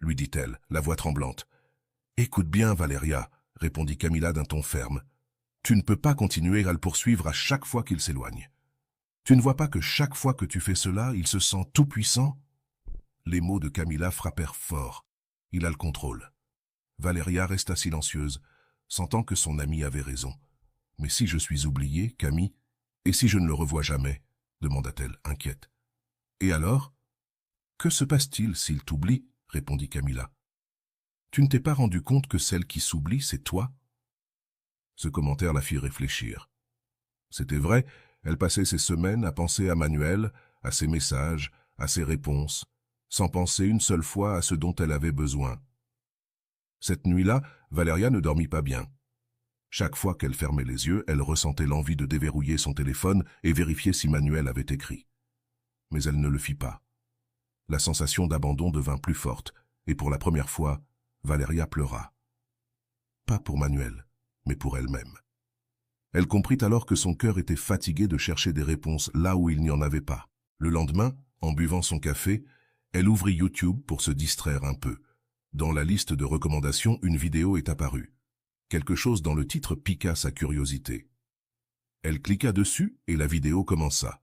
[SPEAKER 1] lui dit-elle, la voix tremblante. « Écoute bien, Valéria, » répondit Camilla d'un ton ferme. « Tu ne peux pas continuer à le poursuivre à chaque fois qu'il s'éloigne. Tu ne vois pas que chaque fois que tu fais cela, il se sent tout-puissant ?» Les mots de Camilla frappèrent fort. Il a le contrôle. Valéria resta silencieuse, sentant que son amie avait raison. « Mais si je suis oubliée, Camille, et si je ne le revois jamais ?» demanda-t-elle, inquiète. « Et alors ?»« Que se passe-t-il s'il t'oublie ?» répondit Camilla. « Tu ne t'es pas rendu compte que celle qui s'oublie, c'est toi ?» Ce commentaire la fit réfléchir. C'était vrai, elle passait ses semaines à penser à Manuel, à ses messages, à ses réponses, sans penser une seule fois à ce dont elle avait besoin. Cette nuit-là, Valéria ne dormit pas bien. Chaque fois qu'elle fermait les yeux, elle ressentait l'envie de déverrouiller son téléphone et vérifier si Manuel avait écrit. Mais elle ne le fit pas. La sensation d'abandon devint plus forte, et pour la première fois, Valéria pleura. Pas pour Manuel, mais pour elle-même. Elle comprit alors que son cœur était fatigué de chercher des réponses là où il n'y en avait pas. Le lendemain, en buvant son café, elle ouvrit YouTube pour se distraire un peu. Dans la liste de recommandations, une vidéo est apparue. Quelque chose dans le titre piqua sa curiosité. Elle cliqua dessus et la vidéo commença.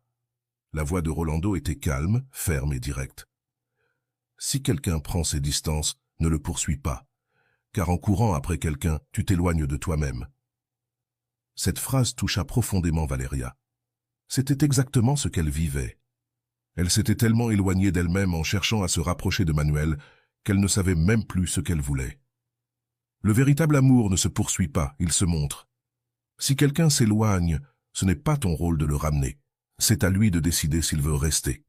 [SPEAKER 1] La voix de Rolando était calme, ferme et directe. Si quelqu'un prend ses distances, ne le poursuis pas, car en courant après quelqu'un, tu t'éloignes de toi-même. Cette phrase toucha profondément Valéria. C'était exactement ce qu'elle vivait. Elle s'était tellement éloignée d'elle-même en cherchant à se rapprocher de Manuel qu'elle ne savait même plus ce qu'elle voulait. Le véritable amour ne se poursuit pas, il se montre. Si quelqu'un s'éloigne, ce n'est pas ton rôle de le ramener. C'est à lui de décider s'il veut rester.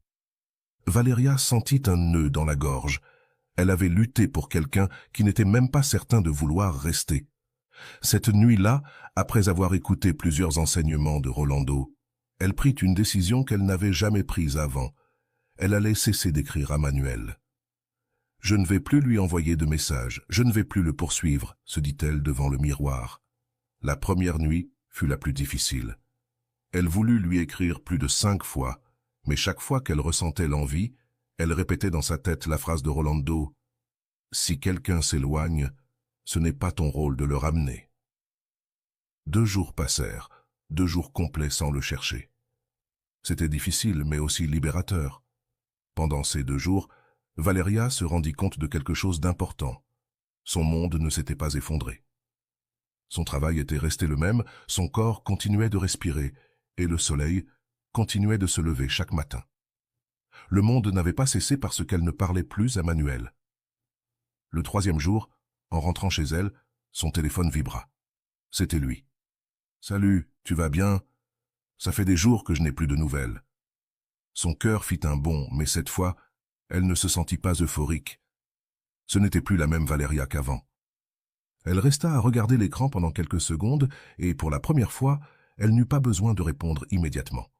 [SPEAKER 1] Valéria sentit un nœud dans la gorge. Elle avait lutté pour quelqu'un qui n'était même pas certain de vouloir rester. Cette nuit-là, après avoir écouté plusieurs enseignements de Rolando, elle prit une décision qu'elle n'avait jamais prise avant. Elle allait cesser d'écrire à Manuel. « Je ne vais plus lui envoyer de messages, je ne vais plus le poursuivre », se dit-elle devant le miroir. La première nuit fut la plus difficile. Elle voulut lui écrire plus de 5 fois, mais chaque fois qu'elle ressentait l'envie, elle répétait dans sa tête la phrase de Rolando « Si quelqu'un s'éloigne, ce n'est pas ton rôle de le ramener. » 2 jours passèrent, 2 jours complets sans le chercher. C'était difficile, mais aussi libérateur. Pendant ces 2 jours, Valéria se rendit compte de quelque chose d'important. Son monde ne s'était pas effondré. Son travail était resté le même, son corps continuait de respirer, et le soleil continuait de se lever chaque matin. Le monde n'avait pas cessé parce qu'elle ne parlait plus à Manuel. Le 3e jour, en rentrant chez elle, son téléphone vibra. C'était lui. « Salut, tu vas bien? Ça fait des jours que je n'ai plus de nouvelles. » Son cœur fit un bond, mais cette fois, elle ne se sentit pas euphorique. Ce n'était plus la même Valéria qu'avant. Elle resta à regarder l'écran pendant quelques secondes et, pour la première fois, elle n'eut pas besoin de répondre immédiatement.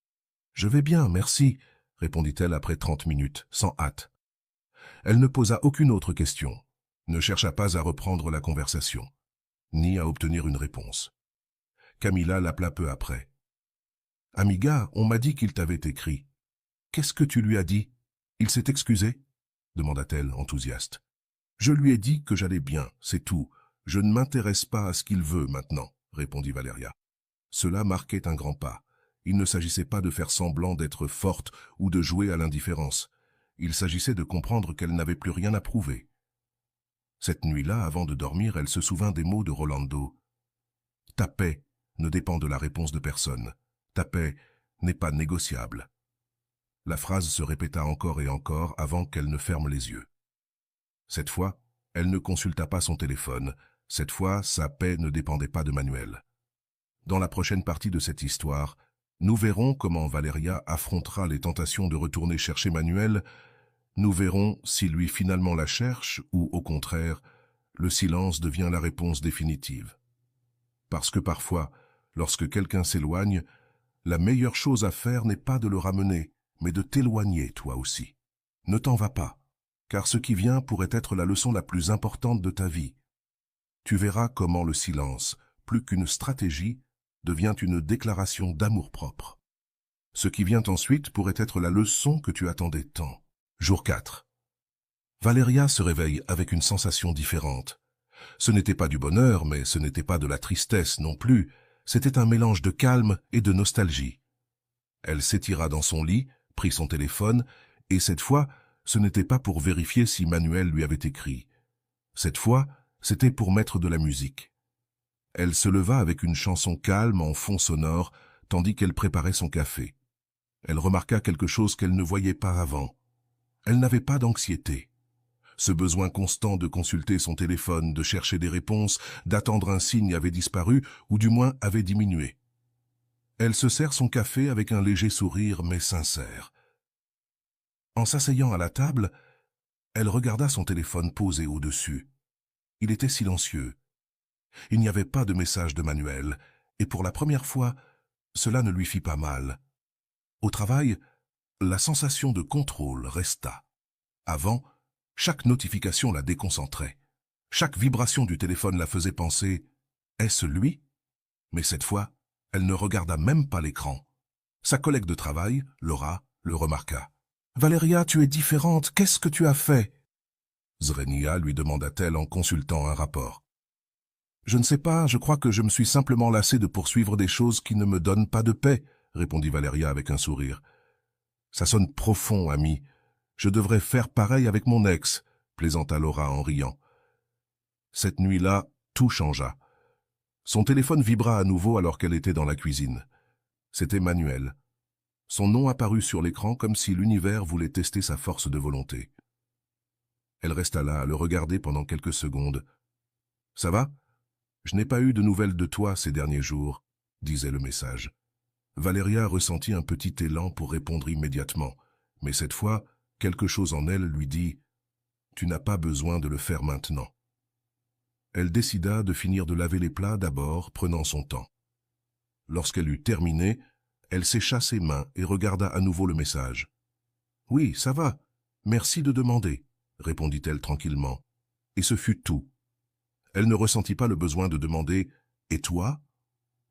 [SPEAKER 1] « Je vais bien, merci », répondit-elle après 30 minutes, sans hâte. Elle ne posa aucune autre question, ne chercha pas à reprendre la conversation, ni à obtenir une réponse. Camilla l'appela peu après. « Amiga, on m'a dit qu'il t'avait écrit. Qu'est-ce que tu lui as dit? Il s'est excusé ?» demanda-t-elle, enthousiaste. « Je lui ai dit que j'allais bien, c'est tout. Je ne m'intéresse pas à ce qu'il veut maintenant, » répondit Valéria. Cela marquait un grand pas. Il ne s'agissait pas de faire semblant d'être forte ou de jouer à l'indifférence. Il s'agissait de comprendre qu'elle n'avait plus rien à prouver. Cette nuit-là, avant de dormir, elle se souvint des mots de Rolando. « Ta paix ne dépend de la réponse de personne. Ta paix n'est pas négociable. » La phrase se répéta encore et encore avant qu'elle ne ferme les yeux. Cette fois, elle ne consulta pas son téléphone. Cette fois, sa paix ne dépendait pas de Manuel. Dans la prochaine partie de cette histoire, nous verrons comment Valéria affrontera les tentations de retourner chercher Manuel. Nous verrons si lui finalement la cherche ou, au contraire, le silence devient la réponse définitive. Parce que parfois, lorsque quelqu'un s'éloigne, la meilleure chose à faire n'est pas de le ramener, mais de t'éloigner toi aussi. Ne t'en vas pas, car ce qui vient pourrait être la leçon la plus importante de ta vie. Tu verras comment le silence, plus qu'une stratégie, devient une déclaration d'amour-propre. Ce qui vient ensuite pourrait être la leçon que tu attendais tant. Jour 4. Valéria se réveille avec une sensation différente. Ce n'était pas du bonheur, mais ce n'était pas de la tristesse non plus. C'était un mélange de calme et de nostalgie. Elle s'étira dans son lit, prit son téléphone, et cette fois, ce n'était pas pour vérifier si Manuel lui avait écrit. Cette fois, c'était pour mettre de la musique. Elle se leva avec une chanson calme en fond sonore, tandis qu'elle préparait son café. Elle remarqua quelque chose qu'elle ne voyait pas avant. Elle n'avait pas d'anxiété. Ce besoin constant de consulter son téléphone, de chercher des réponses, d'attendre un signe avait disparu, ou du moins avait diminué. Elle se sert son café avec un léger sourire, mais sincère. En s'asseyant à la table, elle regarda son téléphone posé au-dessus. Il était silencieux. Il n'y avait pas de message de Manuel, et pour la première fois, cela ne lui fit pas mal. Au travail, la sensation de contrôle resta. Avant, chaque notification la déconcentrait. Chaque vibration du téléphone la faisait penser « Est-ce lui ?» Mais cette fois, elle ne regarda même pas l'écran. Sa collègue de travail, Laura, le remarqua. « Valéria, tu es différente, qu'est-ce que tu as fait ?» Zrenia lui demanda-t-elle en consultant un rapport. « Je ne sais pas, je crois que je me suis simplement lassée de poursuivre des choses qui ne me donnent pas de paix, » répondit Valéria avec un sourire. « Ça sonne profond, ami. Je devrais faire pareil avec mon ex, » plaisanta Laura en riant. Cette nuit-là, tout changea. Son téléphone vibra à nouveau alors qu'elle était dans la cuisine. C'était Manuel. Son nom apparut sur l'écran comme si l'univers voulait tester sa force de volonté. Elle resta là à le regarder pendant quelques secondes. « Ça va ? Je n'ai pas eu de nouvelles de toi ces derniers jours, » disait le message. Valéria ressentit un petit élan pour répondre immédiatement, mais cette fois, quelque chose en elle lui dit « Tu n'as pas besoin de le faire maintenant. » Elle décida de finir de laver les plats d'abord, prenant son temps. Lorsqu'elle eut terminé, elle sécha ses mains et regarda à nouveau le message. « Oui, ça va. Merci de demander, » répondit-elle tranquillement. Et ce fut tout. Elle ne ressentit pas le besoin de demander « Et toi ?»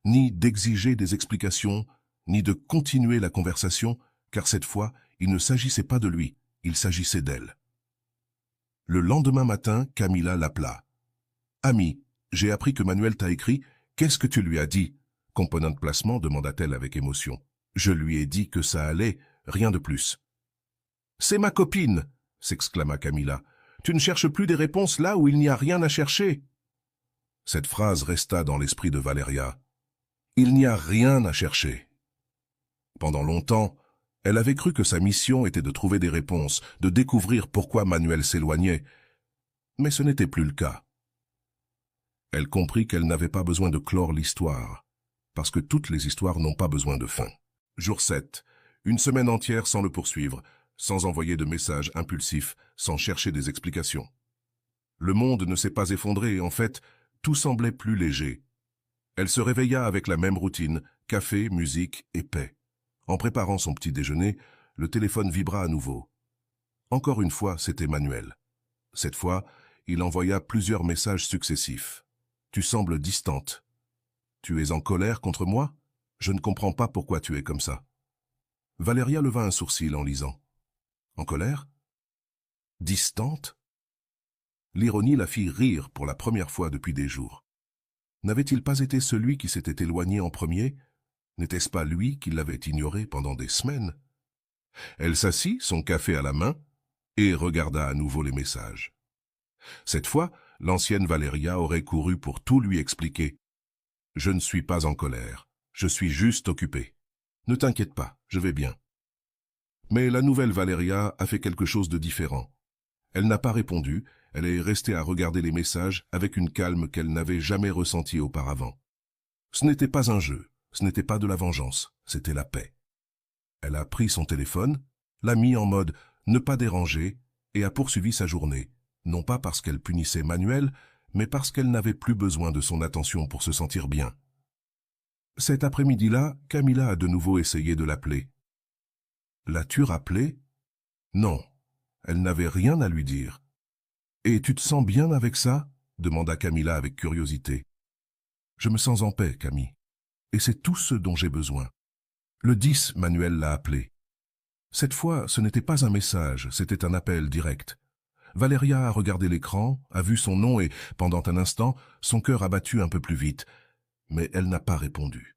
[SPEAKER 1] ni d'exiger des explications, ni de continuer la conversation, car cette fois, il ne s'agissait pas de lui, il s'agissait d'elle. Le lendemain matin, Camilla l'appela. « Ami, j'ai appris que Manuel t'a écrit. Qu'est-ce que tu lui as dit ?» Component de placement, demanda-t-elle avec émotion. « Je lui ai dit que ça allait, rien de plus. »« C'est ma copine !» s'exclama Camilla. « Tu ne cherches plus des réponses là où il n'y a rien à chercher !» Cette phrase resta dans l'esprit de Valéria. Il n'y a rien à chercher. Pendant longtemps, elle avait cru que sa mission était de trouver des réponses, de découvrir pourquoi Manuel s'éloignait. Mais ce n'était plus le cas. Elle comprit qu'elle n'avait pas besoin de clore l'histoire, parce que toutes les histoires n'ont pas besoin de fin. Jour 7. Une semaine entière sans le poursuivre, sans envoyer de messages impulsifs, sans chercher des explications. Le monde ne s'est pas effondré, en fait, tout semblait plus léger. Elle se réveilla avec la même routine, café, musique et paix. En préparant son petit déjeuner, le téléphone vibra à nouveau. Encore une fois, c'était Manuel. Cette fois, il envoya plusieurs messages successifs. « Tu sembles distante. Tu es en colère contre moi? Je ne comprends pas pourquoi tu es comme ça. » Valéria leva un sourcil en lisant. « En colère? Distante ?» L'ironie la fit rire pour la première fois depuis des jours. N'avait-il pas été celui qui s'était éloigné en premier? N'était-ce pas lui qui l'avait ignoré pendant des semaines? Elle s'assit, son café à la main, et regarda à nouveau les messages. Cette fois, l'ancienne Valéria aurait couru pour tout lui expliquer. « Je ne suis pas en colère, je suis juste occupée. Ne t'inquiète pas, je vais bien. » Mais la nouvelle Valéria a fait quelque chose de différent. Elle n'a pas répondu, elle est restée à regarder les messages avec une calme qu'elle n'avait jamais ressentie auparavant. Ce n'était pas un jeu, ce n'était pas de la vengeance, c'était la paix. Elle a pris son téléphone, l'a mis en mode « ne pas déranger » et a poursuivi sa journée, non pas parce qu'elle punissait Manuel, mais parce qu'elle n'avait plus besoin de son attention pour se sentir bien. Cet après-midi-là, Camilla a de nouveau essayé de l'appeler. « L'as-tu rappelé ?» Non, elle n'avait rien à lui dire. « Et tu te sens bien avec ça ?» demanda Camilla avec curiosité. « Je me sens en paix, Camille, et c'est tout ce dont j'ai besoin. » Le 10, Manuel l'a appelé. Cette fois, ce n'était pas un message, c'était un appel direct. Valéria a regardé l'écran, a vu son nom et, pendant un instant, son cœur a battu un peu plus vite. Mais elle n'a pas répondu.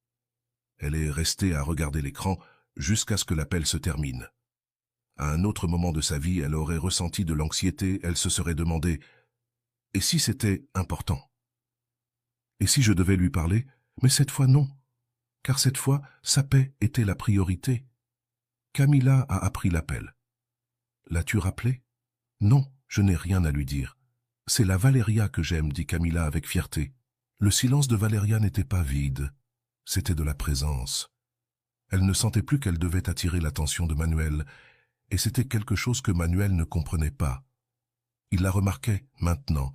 [SPEAKER 1] Elle est restée à regarder l'écran jusqu'à ce que l'appel se termine. À un autre moment de sa vie, elle aurait ressenti de l'anxiété, elle se serait demandé « Et si c'était important ? Et si je devais lui parler ? Mais cette fois non, car cette fois, sa paix était la priorité. » Camilla a appris l'appel. « L'as-tu rappelé ? » « Non, je n'ai rien à lui dire. C'est la Valéria que j'aime, dit Camilla avec fierté. Le silence de Valéria n'était pas vide, c'était de la présence. Elle ne sentait plus qu'elle devait attirer l'attention de Manuel, et c'était quelque chose que Manuel ne comprenait pas. Il la remarquait maintenant,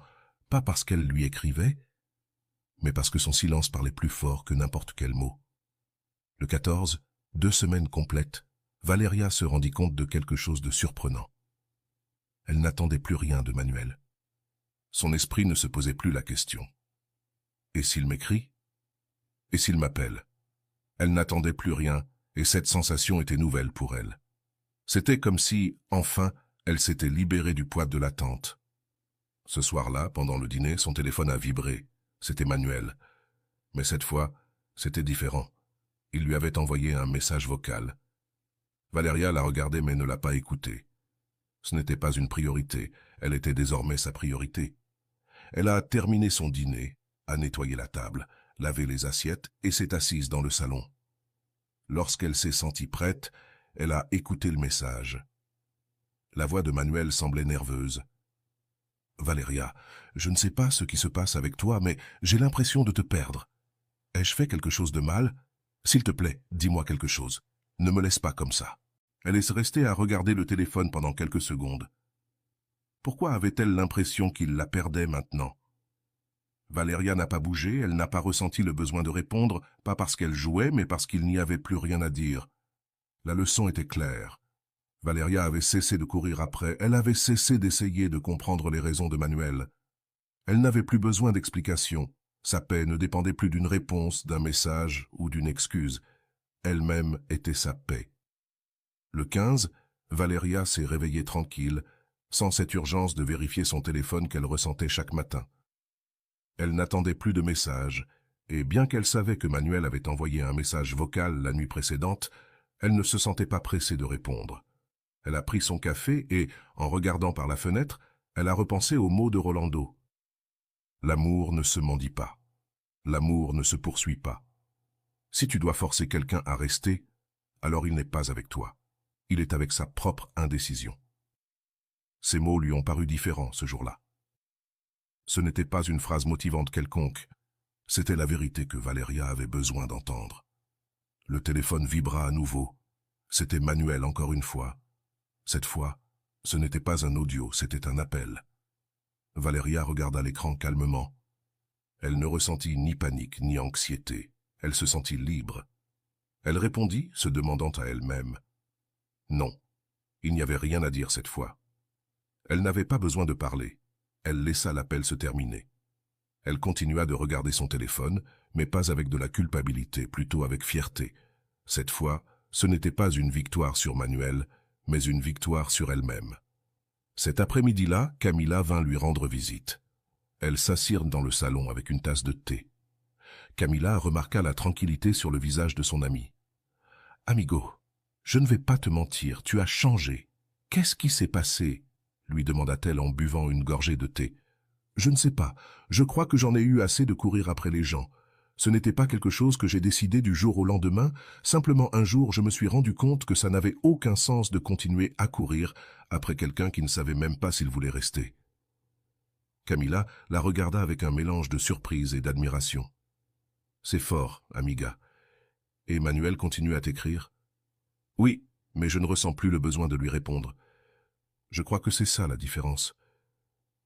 [SPEAKER 1] pas parce qu'elle lui écrivait, mais parce que son silence parlait plus fort que n'importe quel mot. Le 14, 2 semaines complètes, Valéria se rendit compte de quelque chose de surprenant. Elle n'attendait plus rien de Manuel. Son esprit ne se posait plus la question. Et s'il m'écrit? Et s'il m'appelle? Elle n'attendait plus rien, et cette sensation était nouvelle pour elle. C'était comme si, enfin, elle s'était libérée du poids de l'attente. Ce soir-là, pendant le dîner, son téléphone a vibré. C'était Manuel. Mais cette fois, c'était différent. Il lui avait envoyé un message vocal. Valéria l'a regardé mais ne l'a pas écouté. Ce n'était pas une priorité, elle était désormais sa priorité. Elle a terminé son dîner, a nettoyé la table, lavé les assiettes et s'est assise dans le salon. Lorsqu'elle s'est sentie prête, elle a écouté le message. La voix de Manuel semblait nerveuse. « Valéria, je ne sais pas ce qui se passe avec toi, mais j'ai l'impression de te perdre. Ai-je fait quelque chose de mal? S'il te plaît, dis-moi quelque chose. Ne me laisse pas comme ça. » Elle est restée à regarder le téléphone pendant quelques secondes. Pourquoi avait-elle l'impression qu'il la perdait maintenant? Valéria n'a pas bougé, elle n'a pas ressenti le besoin de répondre, pas parce qu'elle jouait, mais parce qu'il n'y avait plus rien à dire. La leçon était claire. Valéria avait cessé de courir après, elle avait cessé d'essayer de comprendre les raisons de Manuel. Elle n'avait plus besoin d'explications. Sa paix ne dépendait plus d'une réponse, d'un message ou d'une excuse. Elle-même était sa paix. Le 15, Valéria s'est réveillée tranquille, sans cette urgence de vérifier son téléphone qu'elle ressentait chaque matin. Elle n'attendait plus de messages, et bien qu'elle savait que Manuel avait envoyé un message vocal la nuit précédente, elle ne se sentait pas pressée de répondre. Elle a pris son café et, en regardant par la fenêtre, elle a repensé aux mots de Rolando. L'amour ne se mendie pas. L'amour ne se poursuit pas. Si tu dois forcer quelqu'un à rester, alors il n'est pas avec toi. Il est avec sa propre indécision. Ces mots lui ont paru différents ce jour-là. Ce n'était pas une phrase motivante quelconque, c'était la vérité que Valéria avait besoin d'entendre. Le téléphone vibra à nouveau. C'était Manuel encore une fois. Cette fois, ce n'était pas un audio, c'était un appel. Valéria regarda l'écran calmement. Elle ne ressentit ni panique ni anxiété. Elle se sentit libre. Elle répondit, se demandant à elle-même. Non, il n'y avait rien à dire cette fois. Elle n'avait pas besoin de parler. Elle laissa l'appel se terminer. Elle continua de regarder son téléphone, mais pas avec de la culpabilité, plutôt avec fierté. Cette fois, ce n'était pas une victoire sur Manuel, mais une victoire sur elle-même. Cet après-midi-là, Camilla vint lui rendre visite. Elles s'assirent dans le salon avec une tasse de thé. Camilla remarqua la tranquillité sur le visage de son ami. « Amigo, je ne vais pas te mentir, tu as changé. Qu'est-ce qui s'est passé ?» lui demanda-t-elle en buvant une gorgée de thé. « Je ne sais pas, je crois que j'en ai eu assez de courir après les gens. Ce n'était pas quelque chose que j'ai décidé du jour au lendemain, simplement un jour je me suis rendu compte que ça n'avait aucun sens de continuer à courir après quelqu'un qui ne savait même pas s'il voulait rester. » Camilla la regarda avec un mélange de surprise et d'admiration. « C'est fort, amiga. » Et Manuel continue à t'écrire. « Oui, mais je ne ressens plus le besoin de lui répondre. Je crois que c'est ça la différence.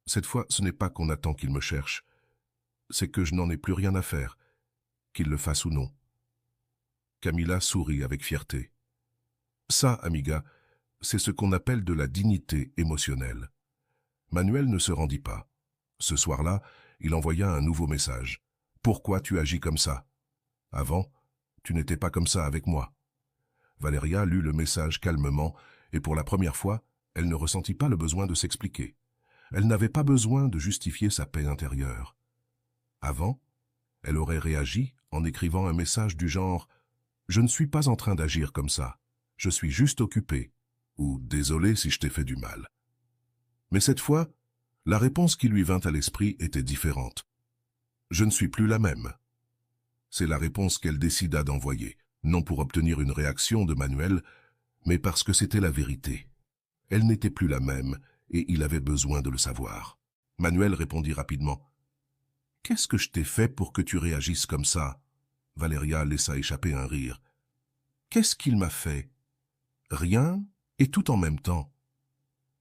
[SPEAKER 1] Cette fois, ce n'est pas qu'on attend qu'il me cherche. C'est que je n'en ai plus rien à faire, qu'il le fasse ou non. » Camilla sourit avec fierté. « Ça, amiga, c'est ce qu'on appelle de la dignité émotionnelle. » Manuel ne se rendit pas. Ce soir-là, il envoya un nouveau message. « Pourquoi tu agis comme ça? Avant, tu n'étais pas comme ça avec moi. » Valéria lut le message calmement et pour la première fois, elle ne ressentit pas le besoin de s'expliquer. Elle n'avait pas besoin de justifier sa paix intérieure. Avant, elle aurait réagi en écrivant un message du genre « Je ne suis pas en train d'agir comme ça, je suis juste occupée » ou « Désolé si je t'ai fait du mal ». Mais cette fois, la réponse qui lui vint à l'esprit était différente. « Je ne suis plus la même ». C'est la réponse qu'elle décida d'envoyer, non pour obtenir une réaction de Manuel, mais parce que c'était la vérité. Elle n'était plus la même, et il avait besoin de le savoir. Manuel répondit rapidement. « Qu'est-ce que je t'ai fait pour que tu réagisses comme ça ?» Valéria laissa échapper un rire. « Qu'est-ce qu'il m'a fait ?»« Rien, et tout en même temps. »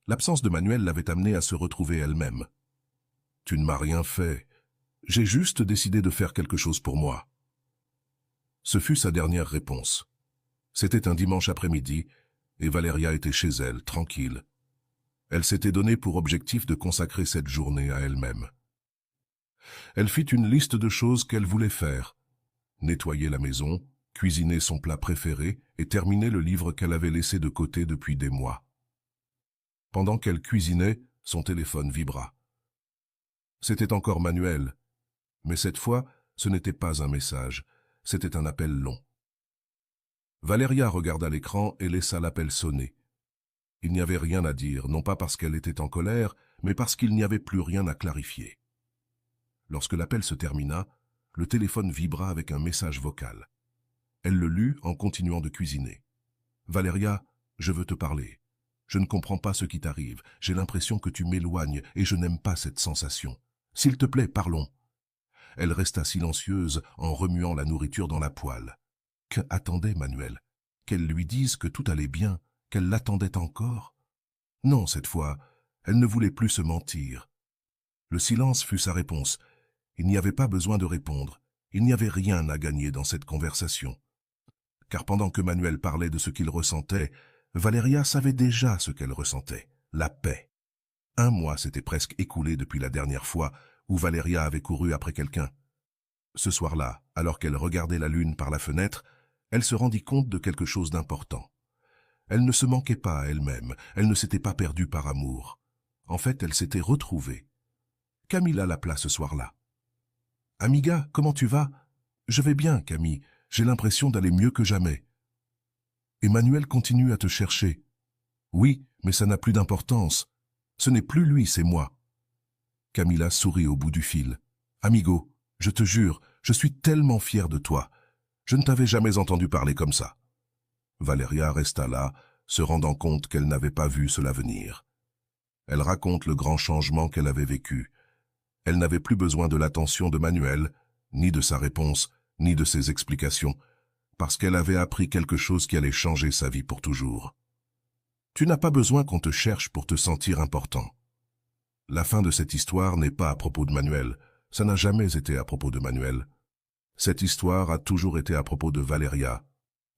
[SPEAKER 1] L'absence de Manuel l'avait amenée à se retrouver elle-même. « Tu ne m'as rien fait. J'ai juste décidé de faire quelque chose pour moi. » Ce fut sa dernière réponse. C'était un dimanche après-midi, et Valéria était chez elle, tranquille. Elle s'était donné pour objectif de consacrer cette journée à elle-même. Elle fit une liste de choses qu'elle voulait faire. Nettoyer la maison, cuisiner son plat préféré et terminer le livre qu'elle avait laissé de côté depuis des mois. Pendant qu'elle cuisinait, son téléphone vibra. C'était encore Manuel, mais cette fois, ce n'était pas un message, c'était un appel long. Valéria regarda l'écran et laissa l'appel sonner. Il n'y avait rien à dire, non pas parce qu'elle était en colère, mais parce qu'il n'y avait plus rien à clarifier. Lorsque l'appel se termina, le téléphone vibra avec un message vocal. Elle le lut en continuant de cuisiner. « Valéria, je veux te parler. Je ne comprends pas ce qui t'arrive. J'ai l'impression que tu m'éloignes et je n'aime pas cette sensation. S'il te plaît, parlons. » Elle resta silencieuse en remuant la nourriture dans la poêle. Que attendait Manuel? Qu'elle lui dise que tout allait bien, qu'elle l'attendait encore? Non, cette fois, elle ne voulait plus se mentir. Le silence fut sa réponse. Il n'y avait pas besoin de répondre. Il n'y avait rien à gagner dans cette conversation. Car pendant que Manuel parlait de ce qu'il ressentait, Valéria savait déjà ce qu'elle ressentait, la paix. Un mois s'était presque écoulé depuis la dernière fois où Valéria avait couru après quelqu'un. Ce soir-là, alors qu'elle regardait la lune par la fenêtre, elle se rendit compte de quelque chose d'important. Elle ne se manquait pas à elle-même, elle ne s'était pas perdue par amour. En fait, elle s'était retrouvée. Camilla l'appela ce soir-là. « Amiga, comment tu vas ?»« Je vais bien, Camille. J'ai l'impression d'aller mieux que jamais. »« Emmanuel continue à te chercher. »« Oui, mais ça n'a plus d'importance. Ce n'est plus lui, c'est moi. » Camilla sourit au bout du fil. « Amigo, je te jure, je suis tellement fier de toi. Je ne t'avais jamais entendu parler comme ça. » Valéria resta là, se rendant compte qu'elle n'avait pas vu cela venir. Elle raconte le grand changement qu'elle avait vécu. Elle n'avait plus besoin de l'attention de Manuel, ni de sa réponse, ni de ses explications, parce qu'elle avait appris quelque chose qui allait changer sa vie pour toujours. Tu n'as pas besoin qu'on te cherche pour te sentir important. La fin de cette histoire n'est pas à propos de Manuel. Ça n'a jamais été à propos de Manuel. Cette histoire a toujours été à propos de Valeria.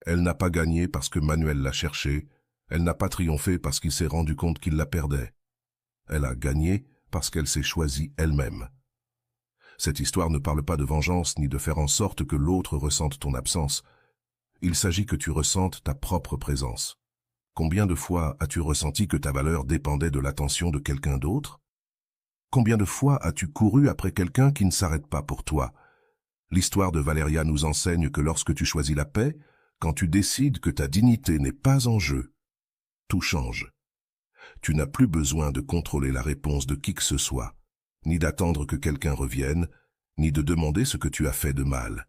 [SPEAKER 1] Elle n'a pas gagné parce que Manuel l'a cherchée. Elle n'a pas triomphé parce qu'il s'est rendu compte qu'il la perdait. Elle a gagné parce qu'elle s'est choisie elle-même. Cette histoire ne parle pas de vengeance ni de faire en sorte que l'autre ressente ton absence. Il s'agit que tu ressentes ta propre présence. Combien de fois as-tu ressenti que ta valeur dépendait de l'attention de quelqu'un d'autre? Combien de fois as-tu couru après quelqu'un qui ne s'arrête pas pour toi? L'histoire de Valeria nous enseigne que lorsque tu choisis la paix, quand tu décides que ta dignité n'est pas en jeu, tout change. Tu n'as plus besoin de contrôler la réponse de qui que ce soit, ni d'attendre que quelqu'un revienne, ni de demander ce que tu as fait de mal.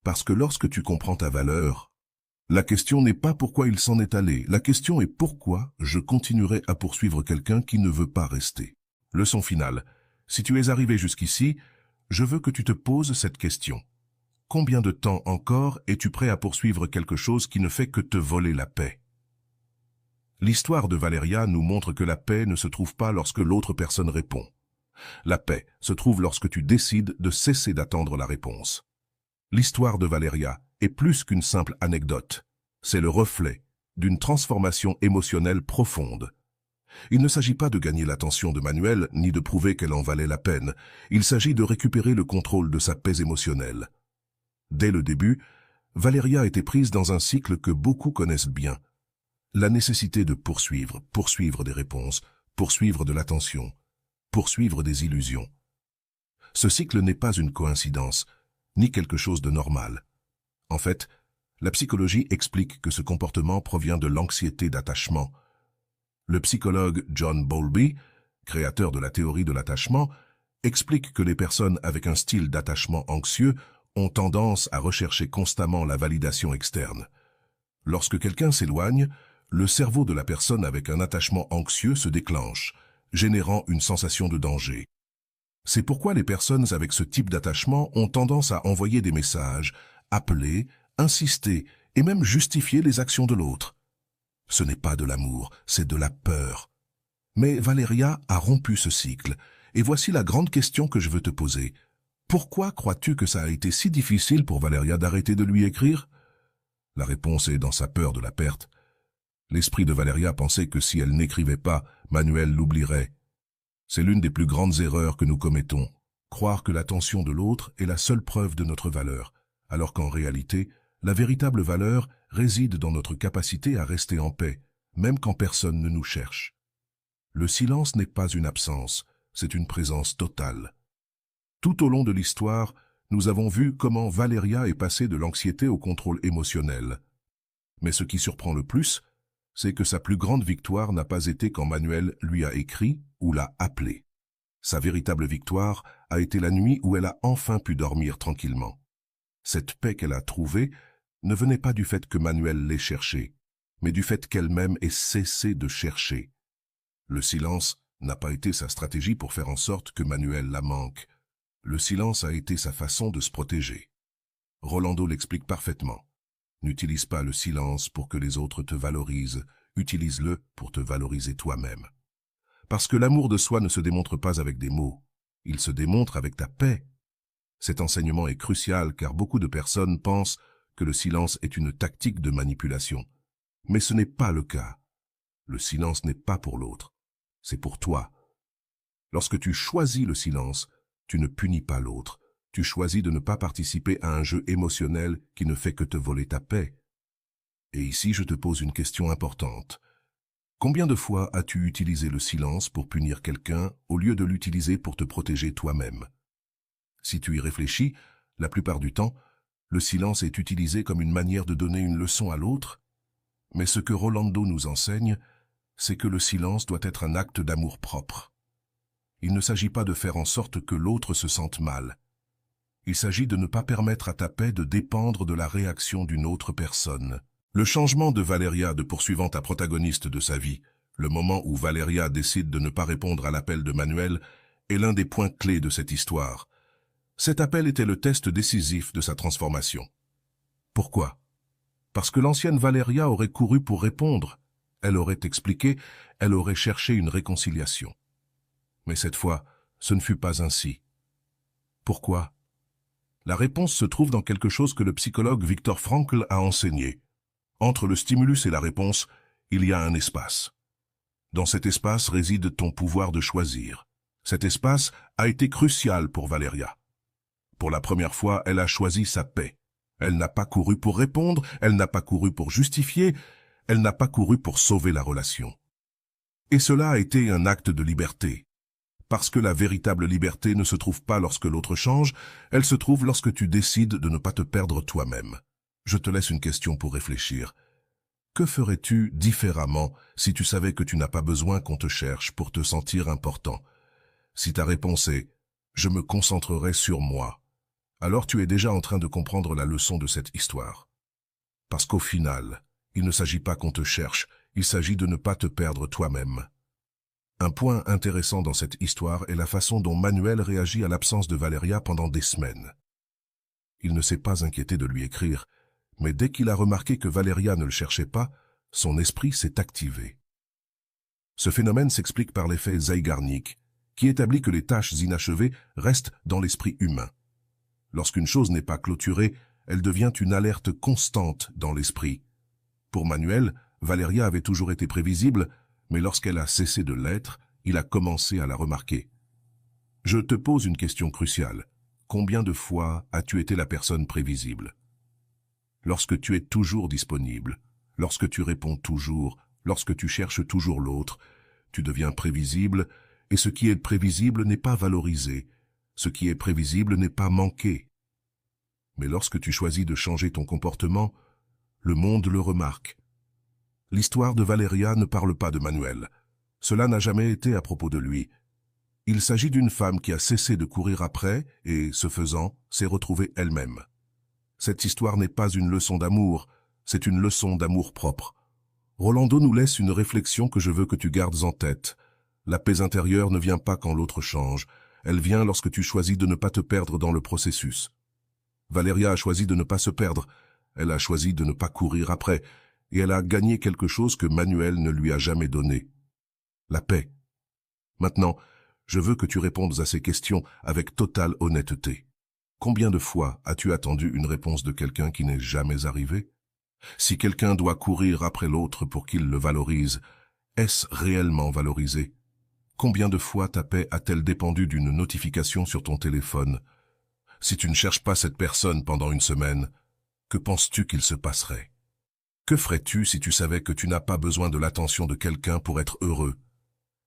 [SPEAKER 1] Parce que lorsque tu comprends ta valeur, la question n'est pas pourquoi il s'en est allé, la question est pourquoi je continuerai à poursuivre quelqu'un qui ne veut pas rester. Leçon finale. Si tu es arrivé jusqu'ici, je veux que tu te poses cette question. Combien de temps encore es-tu prêt à poursuivre quelque chose qui ne fait que te voler la paix? L'histoire de Valeria nous montre que la paix ne se trouve pas lorsque l'autre personne répond. La paix se trouve lorsque tu décides de cesser d'attendre la réponse. L'histoire de Valeria est plus qu'une simple anecdote. C'est le reflet d'une transformation émotionnelle profonde. Il ne s'agit pas de gagner l'attention de Manuel, ni de prouver qu'elle en valait la peine. Il s'agit de récupérer le contrôle de sa paix émotionnelle. Dès le début, Valeria était prise dans un cycle que beaucoup connaissent bien. La nécessité de poursuivre des réponses, poursuivre de l'attention, poursuivre des illusions. Ce cycle n'est pas une coïncidence, ni quelque chose de normal. En fait, la psychologie explique que ce comportement provient de l'anxiété d'attachement. Le psychologue John Bowlby, créateur de la théorie de l'attachement, explique que les personnes avec un style d'attachement anxieux ont tendance à rechercher constamment la validation externe. Lorsque quelqu'un s'éloigne, le cerveau de la personne avec un attachement anxieux se déclenche, générant une sensation de danger. C'est pourquoi les personnes avec ce type d'attachement ont tendance à envoyer des messages, appeler, insister et même justifier les actions de l'autre. Ce n'est pas de l'amour, c'est de la peur. Mais Valeria a rompu ce cycle, et voici la grande question que je veux te poser. Pourquoi crois-tu que ça a été si difficile pour Valeria d'arrêter de lui écrire? La réponse est dans sa peur de la perte. L'esprit de Valeria pensait que si elle n'écrivait pas, Manuel l'oublierait. C'est l'une des plus grandes erreurs que nous commettons, croire que l'attention de l'autre est la seule preuve de notre valeur, alors qu'en réalité, la véritable valeur réside dans notre capacité à rester en paix, même quand personne ne nous cherche. Le silence n'est pas une absence, c'est une présence totale. Tout au long de l'histoire, nous avons vu comment Valeria est passée de l'anxiété au contrôle émotionnel. Mais ce qui surprend le plus, c'est que sa plus grande victoire n'a pas été quand Manuel lui a écrit ou l'a appelé. Sa véritable victoire a été la nuit où elle a enfin pu dormir tranquillement. Cette paix qu'elle a trouvée ne venait pas du fait que Manuel l'ait cherchée, mais du fait qu'elle-même ait cessé de chercher. Le silence n'a pas été sa stratégie pour faire en sorte que Manuel la manque. Le silence a été sa façon de se protéger. Rolando l'explique parfaitement. N'utilise pas le silence pour que les autres te valorisent, utilise-le pour te valoriser toi-même. Parce que l'amour de soi ne se démontre pas avec des mots, il se démontre avec ta paix. Cet enseignement est crucial car beaucoup de personnes pensent que le silence est une tactique de manipulation. Mais ce n'est pas le cas. Le silence n'est pas pour l'autre, c'est pour toi. Lorsque tu choisis le silence, tu ne punis pas l'autre. Tu choisis de ne pas participer à un jeu émotionnel qui ne fait que te voler ta paix. Et ici, je te pose une question importante. Combien de fois as-tu utilisé le silence pour punir quelqu'un au lieu de l'utiliser pour te protéger toi-même? Si tu y réfléchis, la plupart du temps, le silence est utilisé comme une manière de donner une leçon à l'autre. Mais ce que Rolando nous enseigne, c'est que le silence doit être un acte d'amour-propre. Il ne s'agit pas de faire en sorte que l'autre se sente mal. Il s'agit de ne pas permettre à ta paix de dépendre de la réaction d'une autre personne. Le changement de Valeria de poursuivante à protagoniste de sa vie, le moment où Valeria décide de ne pas répondre à l'appel de Manuel, est l'un des points clés de cette histoire. Cet appel était le test décisif de sa transformation. Pourquoi? Parce que l'ancienne Valéria aurait couru pour répondre, elle aurait expliqué, elle aurait cherché une réconciliation. Mais cette fois, ce ne fut pas ainsi. Pourquoi? La réponse se trouve dans quelque chose que le psychologue Viktor Frankl a enseigné. Entre le stimulus et la réponse, il y a un espace. Dans cet espace réside ton pouvoir de choisir. Cet espace a été crucial pour Valéria. Pour la première fois, elle a choisi sa paix. Elle n'a pas couru pour répondre, elle n'a pas couru pour justifier, elle n'a pas couru pour sauver la relation. Et cela a été un acte de liberté. Parce que la véritable liberté ne se trouve pas lorsque l'autre change, elle se trouve lorsque tu décides de ne pas te perdre toi-même. Je te laisse une question pour réfléchir. Que ferais-tu différemment si tu savais que tu n'as pas besoin qu'on te cherche pour te sentir important? Si ta réponse est « je me concentrerai sur moi », alors tu es déjà en train de comprendre la leçon de cette histoire. Parce qu'au final, il ne s'agit pas qu'on te cherche, il s'agit de ne pas te perdre toi-même. Un point intéressant dans cette histoire est la façon dont Manuel réagit à l'absence de Valéria pendant des semaines. Il ne s'est pas inquiété de lui écrire, mais dès qu'il a remarqué que Valéria ne le cherchait pas, son esprit s'est activé. Ce phénomène s'explique par l'effet Zeigarnik, qui établit que les tâches inachevées restent dans l'esprit humain. Lorsqu'une chose n'est pas clôturée, elle devient une alerte constante dans l'esprit. Pour Manuel, Valéria avait toujours été prévisible, mais lorsqu'elle a cessé de l'être, il a commencé à la remarquer. Je te pose une question cruciale. Combien de fois as-tu été la personne prévisible? Lorsque tu es toujours disponible, lorsque tu réponds toujours, lorsque tu cherches toujours l'autre, tu deviens prévisible, et ce qui est prévisible n'est pas valorisé, ce qui est prévisible n'est pas manqué. Mais lorsque tu choisis de changer ton comportement, le monde le remarque. L'histoire de Valéria ne parle pas de Manuel. Cela n'a jamais été à propos de lui. Il s'agit d'une femme qui a cessé de courir après et, ce faisant, s'est retrouvée elle-même. Cette histoire n'est pas une leçon d'amour, c'est une leçon d'amour-propre. Rolando nous laisse une réflexion que je veux que tu gardes en tête. La paix intérieure ne vient pas quand l'autre change, elle vient lorsque tu choisis de ne pas te perdre dans le processus. Valéria a choisi de ne pas se perdre, elle a choisi de ne pas courir après, et elle a gagné quelque chose que Manuel ne lui a jamais donné. La paix. Maintenant, je veux que tu répondes à ces questions avec totale honnêteté. Combien de fois as-tu attendu une réponse de quelqu'un qui n'est jamais arrivé? Si quelqu'un doit courir après l'autre pour qu'il le valorise, est-ce réellement valorisé? Combien de fois ta paix a-t-elle dépendu d'une notification sur ton téléphone? Si tu ne cherches pas cette personne pendant une semaine, que penses-tu qu'il se passerait? Que ferais-tu si tu savais que tu n'as pas besoin de l'attention de quelqu'un pour être heureux?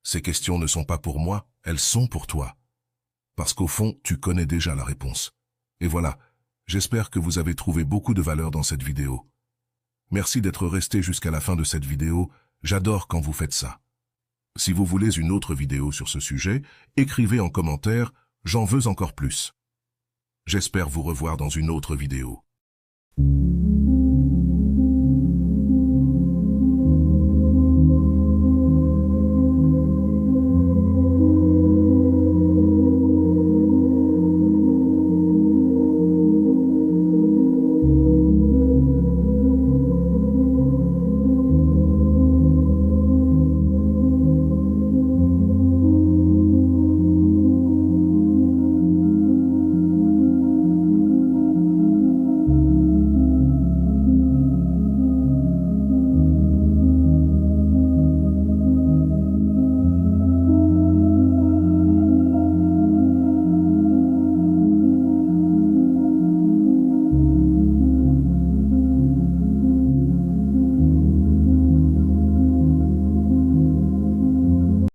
[SPEAKER 1] Ces questions ne sont pas pour moi, elles sont pour toi. Parce qu'au fond, tu connais déjà la réponse. Et voilà, j'espère que vous avez trouvé beaucoup de valeur dans cette vidéo. Merci d'être resté jusqu'à la fin de cette vidéo, j'adore quand vous faites ça. Si vous voulez une autre vidéo sur ce sujet, écrivez en commentaire « J'en veux encore plus ». J'espère vous revoir dans une autre vidéo.